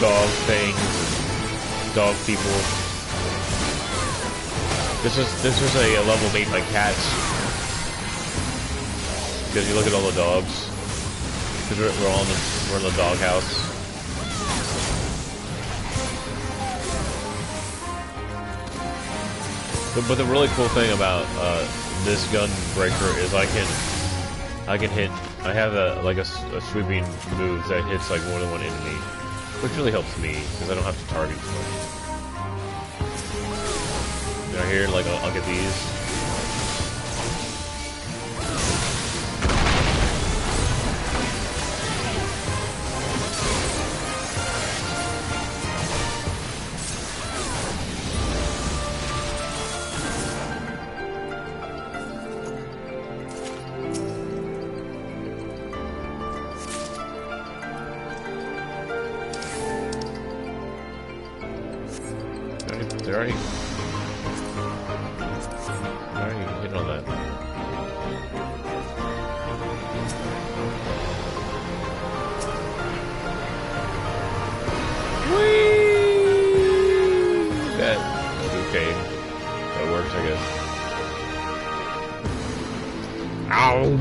dog things, dog people. This was a level made by cats because you look at all the dogs. Because we're in the doghouse. But the really cool thing about this gun breaker is I can hit. I have a sweeping move that hits like more than one enemy, which really helps me because I don't have to target as much. Right here, like I'll get these. They're already hitting on that. Whee! That okay. That works, I guess. Ow!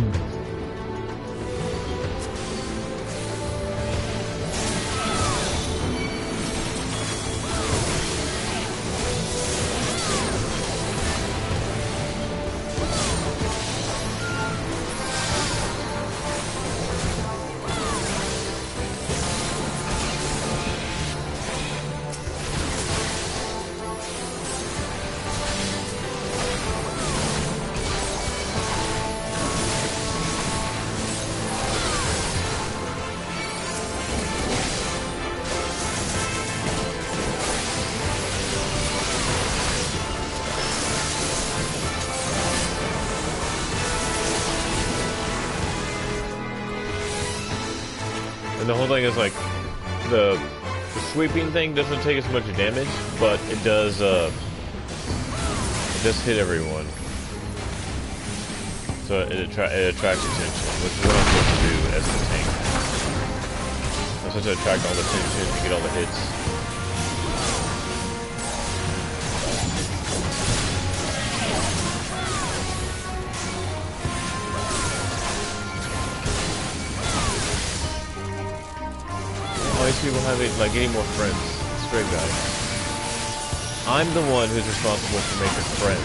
And the whole thing is like the sweeping thing doesn't take as much damage, but it does hit everyone. So it attracts attention, which is what I'm supposed to do as the tank. I'm supposed to attract all the attention and get all the hits. All these people have like any more friends. It's great, guys. I'm the one who's responsible for making friends.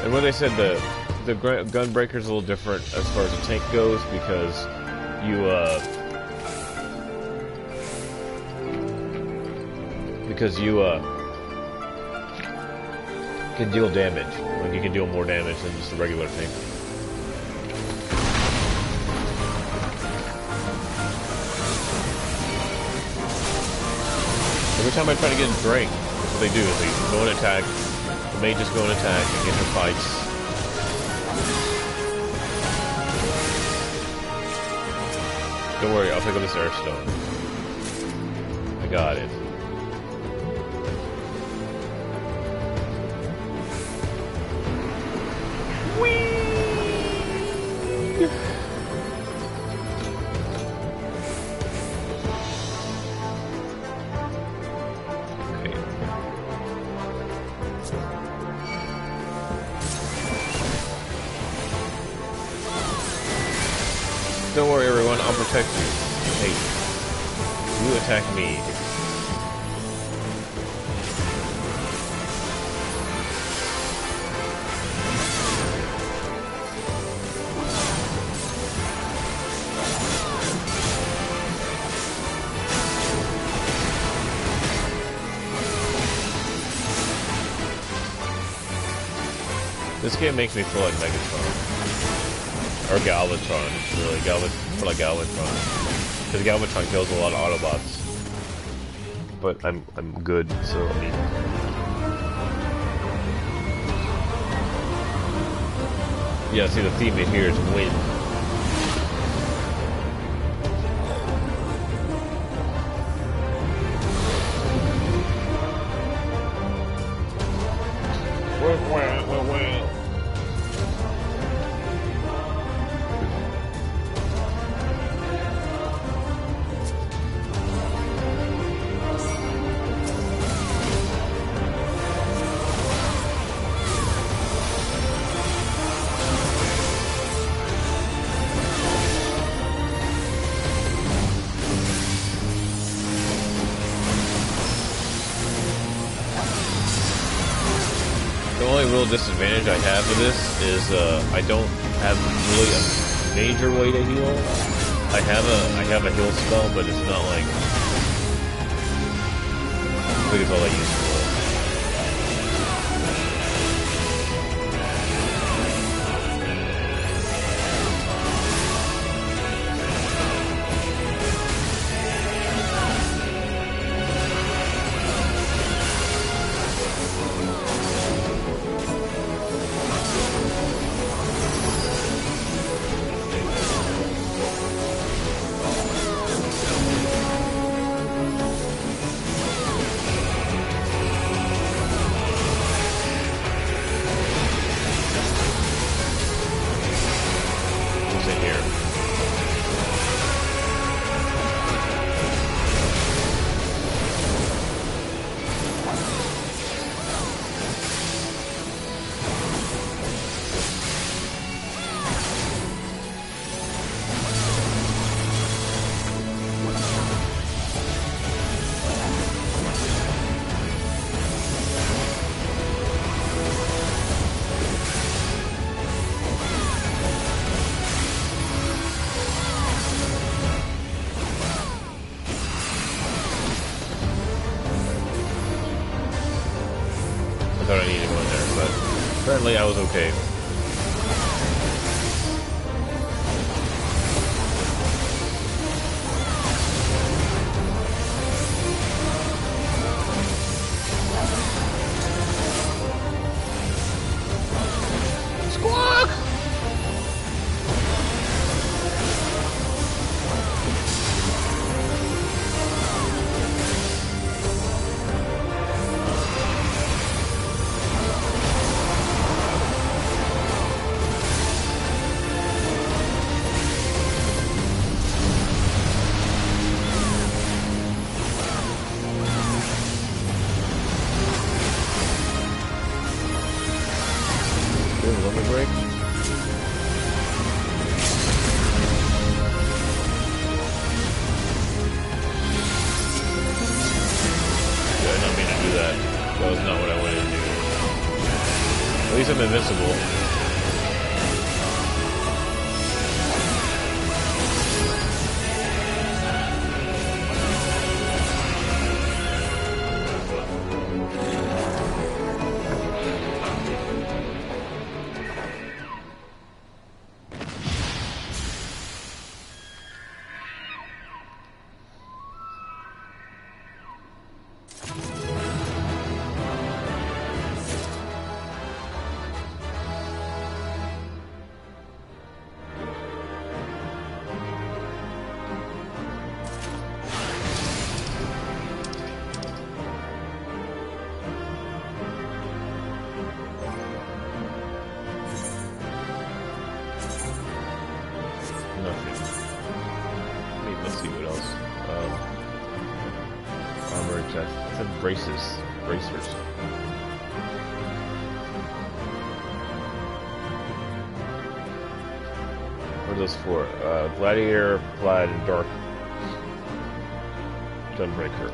And when they said the gunbreaker's a little different as far as the tank goes because you can deal damage. Like you can deal more damage than just a regular tank. Every time I try to get a drink, that's what they do, is they go and attack. The mages go and attack and get into fights. Don't worry, I'll pick up this airstone. I got it. Don't worry, everyone. I'll protect you. Hey, you attack me. This game makes me feel like Megatron. Or Galvatron, really. Galvatron. Because Galvatron kills a lot of Autobots. But I'm good, so I mean... Yeah, see, the theme in here is win. Disadvantage I have with this is I don't have really a major way to heal. I have a heal spell, but it's not like I think it's all I use for. I was okay. At least I'm invincible. Bracers. What are those for? Gladiator, Plaid, and Dark Gunbreaker.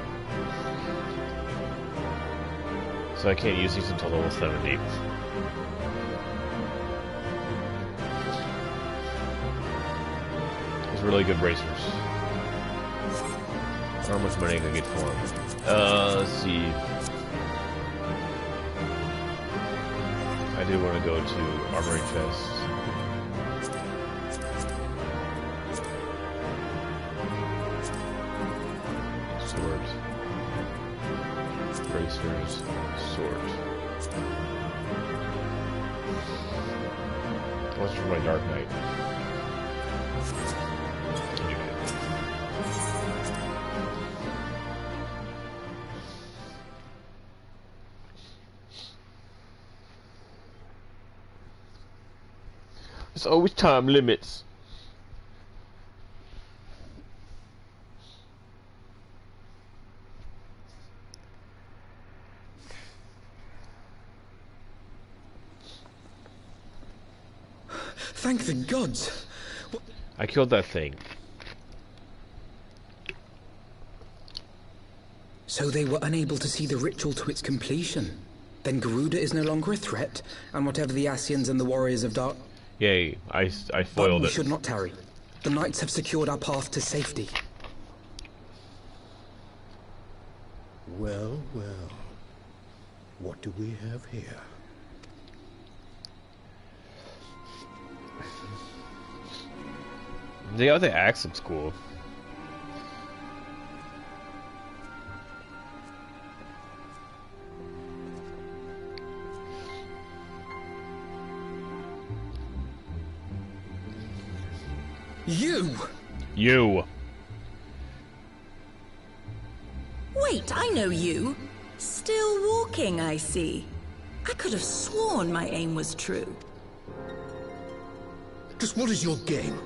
So I can't use these until level 70. These are really good bracers. How much money I can get for them? Let's see. I do want to go to armory chest. Sword. Bracers. Sword. What's for my Dark Knight? There's always time limits. Thank the gods. I killed that thing. So they were unable to see the ritual to its completion. Then Garuda is no longer a threat, and whatever the Asians and the Warriors of Dark... Yay, I foiled but we it. should not tarry. The knights have secured our path to safety. Well, well. What do we have here? Yeah, the axe looks cool. You! Wait, I know you. Still walking, I see. I could have sworn my aim was true. Just what is your game?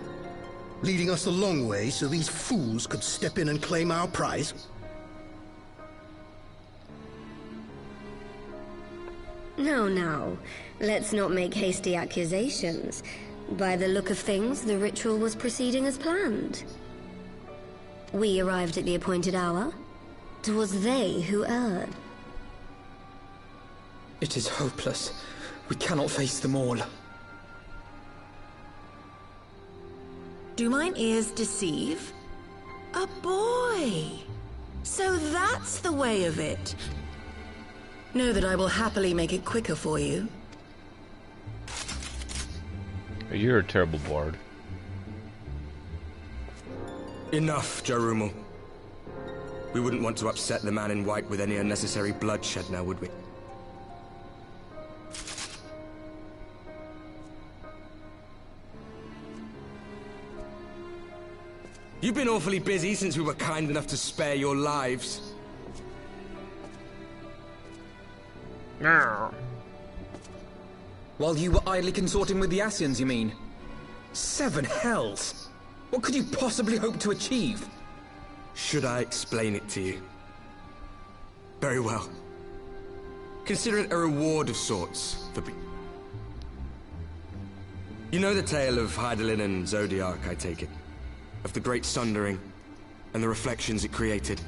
Leading us a long way so these fools could step in and claim our prize? No. Let's not make hasty accusations. By the look of things, the ritual was proceeding as planned. We arrived at the appointed hour. 'Twas they who erred. It is hopeless. We cannot face them all. Do mine ears deceive? A boy! So that's the way of it. Know that I will happily make it quicker for you. You're a terrible bard. Enough, Jarumal. We wouldn't want to upset the man in white with any unnecessary bloodshed now, would we? You've been awfully busy since we were kind enough to spare your lives. While you were idly consorting with the Asians, you mean? 7 hells! What could you possibly hope to achieve? Should I explain it to you? Very well. Consider it a reward of sorts for... You know the tale of Hydaelyn and Zodiac, I take it? Of the Great Sundering and the reflections it created?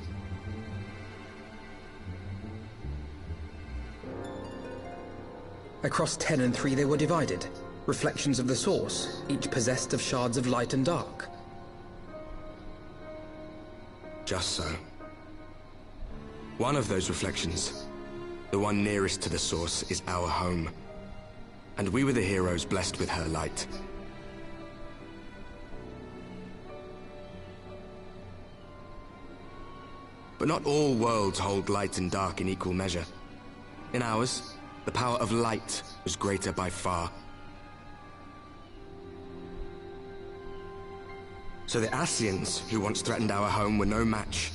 Across 10 and 3 they were divided. Reflections of the source, each possessed of shards of light and dark. Just so. One of those reflections, the one nearest to the source, is our home. And we were the heroes blessed with her light. But not all worlds hold light and dark in equal measure. In ours, the power of light was greater by far. So the Ascians, who once threatened our home, were no match.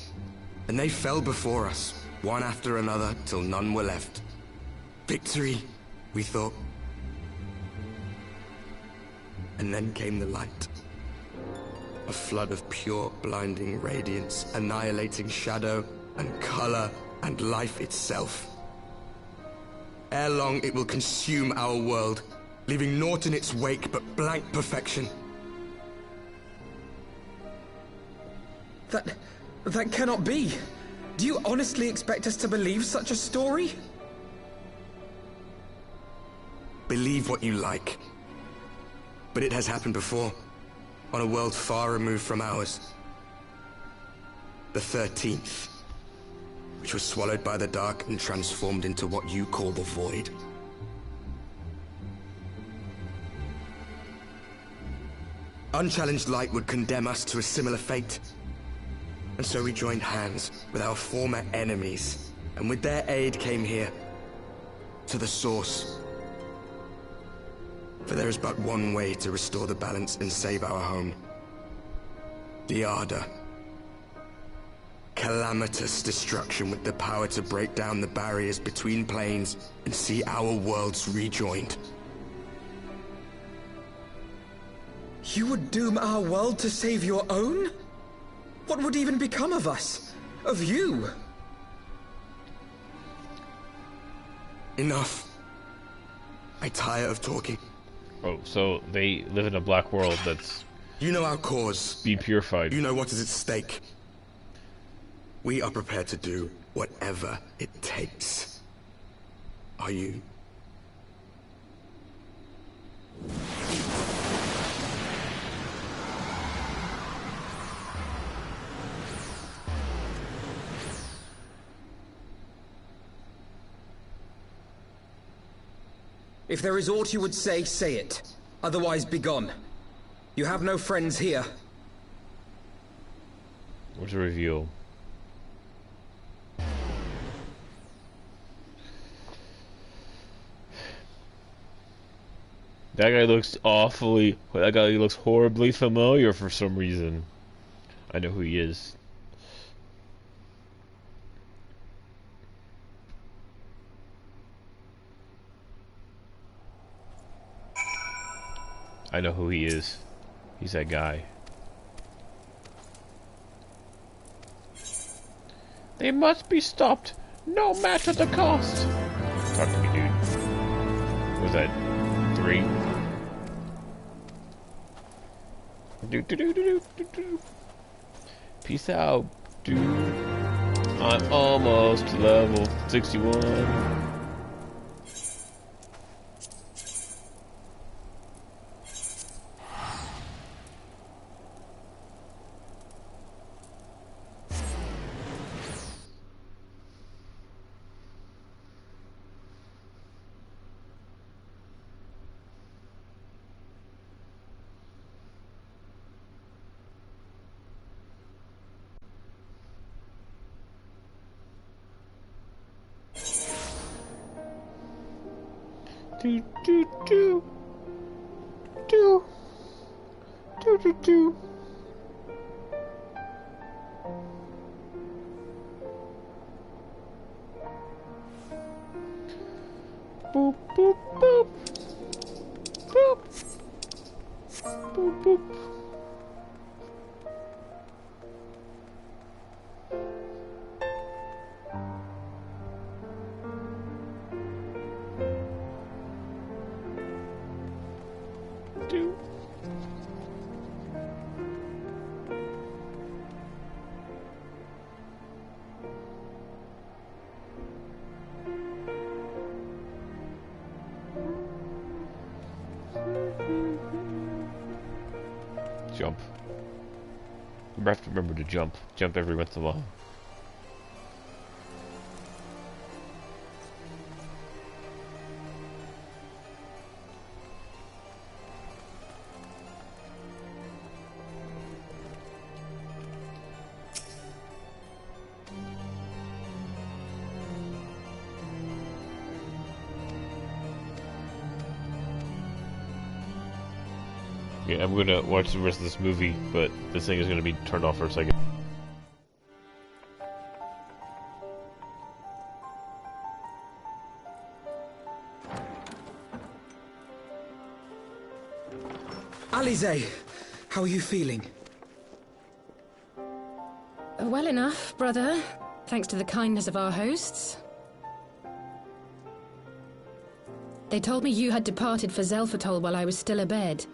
And they fell before us, one after another, till none were left. Victory, we thought. And then came the light. A flood of pure, blinding radiance, annihilating shadow and color and life itself. Ere long, it will consume our world, leaving naught in its wake but blank perfection. That cannot be. Do you honestly expect us to believe such a story? Believe what you like. But it has happened before, on a world far removed from ours. The 13th, which was swallowed by the dark and transformed into what you call the Void. Unchallenged light would condemn us to a similar fate. And so we joined hands with our former enemies, and with their aid came here, to the Source. For there is but one way to restore the balance and save our home. The Ardor. Calamitous destruction with the power to break down the barriers between planes and see our worlds rejoined. You would doom our world to save your own? What would even become of us? Of you? Enough. I tire of talking. Oh, so they live in a black world that's... You know our cause. Be purified. You know what is at stake. We are prepared to do whatever it takes. Are you? If there is aught you would say, say it. Otherwise, begone. You have no friends here. What's a reveal? That guy looks awfully... That guy looks horribly familiar for some reason. I know who he is. I know who he is. He's that guy. They must be stopped, no matter the cost. Talk to me, dude. What was that? 3? Peace out, dude. I'm almost level 61. Do do do do do do do. Boop boop boop boop boop boop. Jump. You have to remember to jump. Jump every once in a while. Yeah, I'm gonna watch the rest of this movie, but this thing is gonna be turned off for a second. Alize, how are you feeling? Well enough, brother. Thanks to the kindness of our hosts. They told me you had departed for Zelfatol while I was still abed.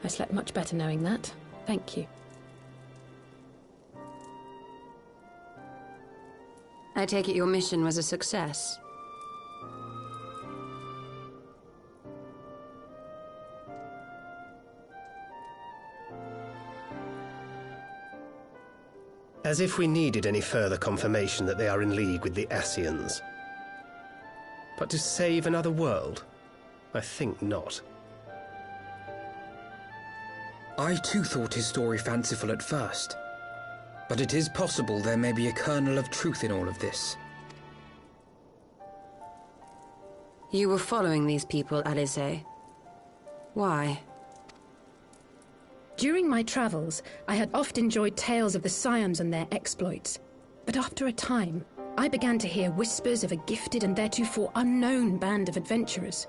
I slept much better knowing that. Thank you. I take it your mission was a success. As if we needed any further confirmation that they are in league with the Ascians. But to save another world? I think not. I too thought his story fanciful at first. But it is possible there may be a kernel of truth in all of this. You were following these people, Alize. Why? During my travels, I had oft enjoyed tales of the Scions and their exploits. But after a time, I began to hear whispers of a gifted and theretofore unknown band of adventurers.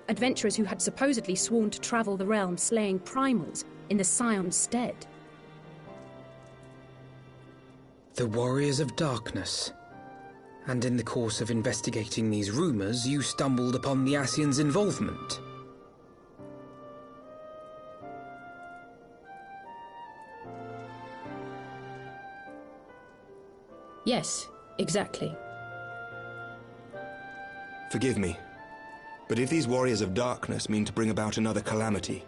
Adventurers who had supposedly sworn to travel the realm slaying primals in the Scion's stead. The Warriors of Darkness. And in the course of investigating these rumors, you stumbled upon the Ascians' involvement. Yes, exactly. Forgive me, but if these Warriors of Darkness mean to bring about another calamity,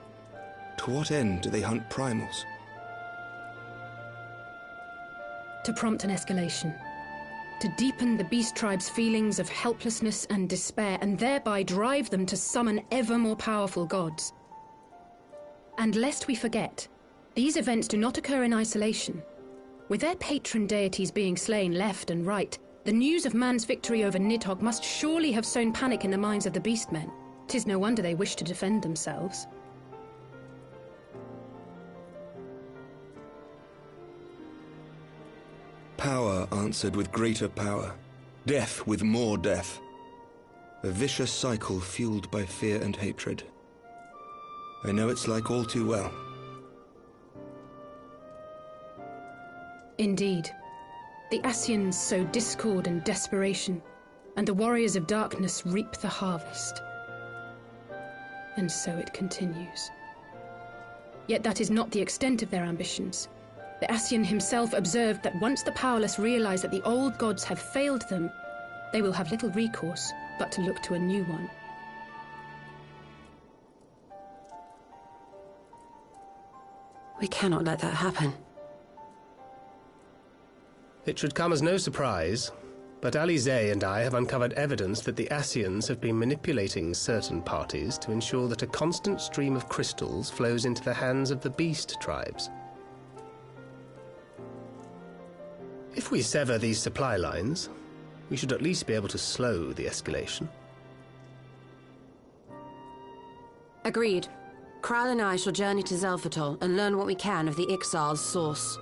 to what end do they hunt primals? To prompt an escalation. To deepen the beast tribe's feelings of helplessness and despair, and thereby drive them to summon ever more powerful gods. And lest we forget, these events do not occur in isolation. With their patron deities being slain left and right, the news of man's victory over Nidhogg must surely have sown panic in the minds of the beastmen. 'Tis no wonder they wish to defend themselves. Power answered with greater power, death with more death. A vicious cycle fueled by fear and hatred. I know it's like all too well. Indeed. The Ascians sow discord and desperation, and the Warriors of Darkness reap the harvest. And so it continues. Yet that is not the extent of their ambitions. The Ascian himself observed that once the powerless realize that the old gods have failed them, they will have little recourse but to look to a new one. We cannot let that happen. It should come as no surprise, but Alize and I have uncovered evidence that the Ascians have been manipulating certain parties to ensure that a constant stream of crystals flows into the hands of the beast tribes. If we sever these supply lines, we should at least be able to slow the escalation. Agreed. Kral and I shall journey to Zelfatol and learn what we can of the Ixal's source.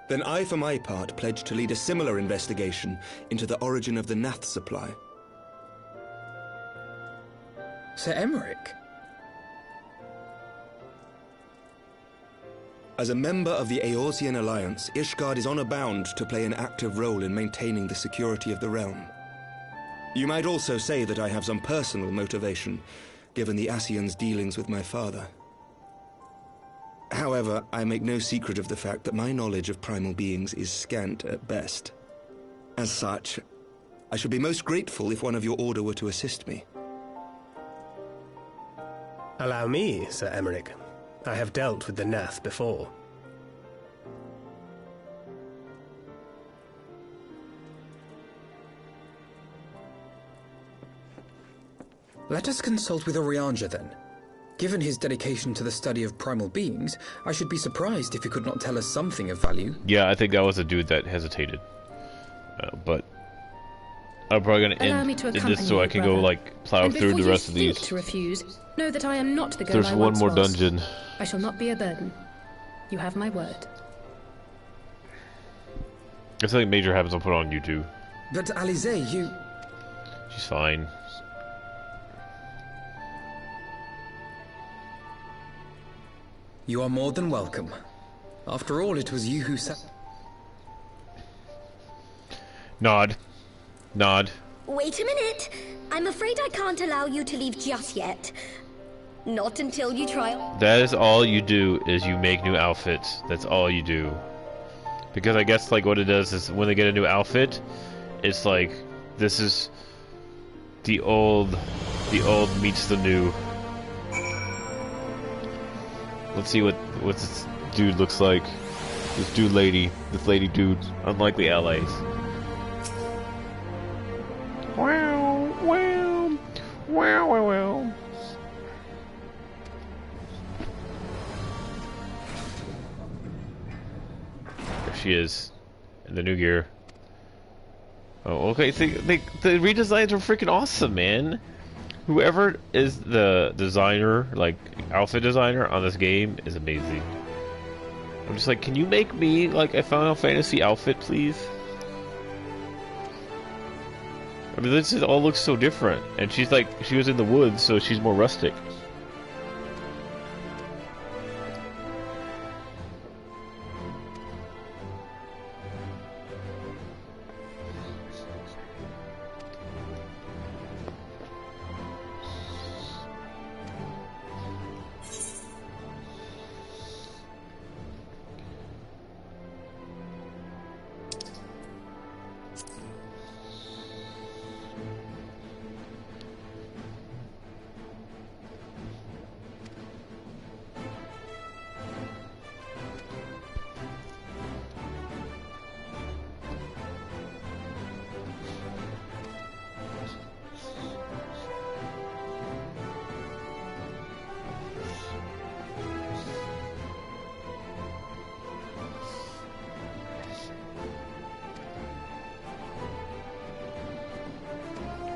Then I, for my part, pledge to lead a similar investigation into the origin of the Nath supply. Sir Emmerich? As a member of the Eorzean Alliance, Ishgard is honor-bound to play an active role in maintaining the security of the realm. You might also say that I have some personal motivation, given the Ascians' dealings with my father. However, I make no secret of the fact that my knowledge of primal beings is scant at best. As such, I should be most grateful if one of your order were to assist me. Allow me, Sir Emmerich. I have dealt with the Nath before. Let us consult with Orianja then. Given his dedication to the study of primal beings, I should be surprised if he could not tell us something of value. Yeah, I think that was a dude that hesitated. But I'm probably going to end this so I can go, like, plow through the rest of these. To refuse, know that I am not the girl There's I one once more was. dungeon. I shall not be a burden. You have my word. If something major happens, I'll put it on YouTube. But Alize, you... She's fine. You are more than welcome. After all, it was you who said... Nod. Nod. Wait a minute. I'm afraid I can't allow you to leave just yet. Not until you try... That is all you do, is you make new outfits. That's all you do. Because I guess, like, what it does is when they get a new outfit, it's like, this is the old meets the new. Let's see what this dude looks like. This lady dude. Unlikely allies. Wow, wow, wow, wow, wow. There she is, in the new gear. Oh, okay. The redesigns are freaking awesome, man. Whoever is the designer, like outfit designer on this game, is amazing. I'm just like, can you make me like a Final Fantasy outfit, please? I mean, this all looks so different, and she's like, she was in the woods, so she's more rustic.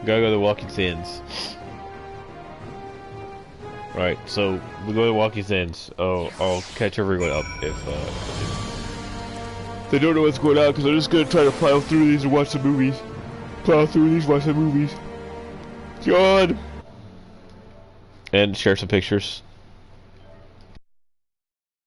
Gotta go to the Walking Sands. Right, so we go to Walking Sands. Oh, I'll catch everyone up if they don't know what's going on, because I'm just gonna try to plow through these and watch some movies. Watch some movies. God! And share some pictures.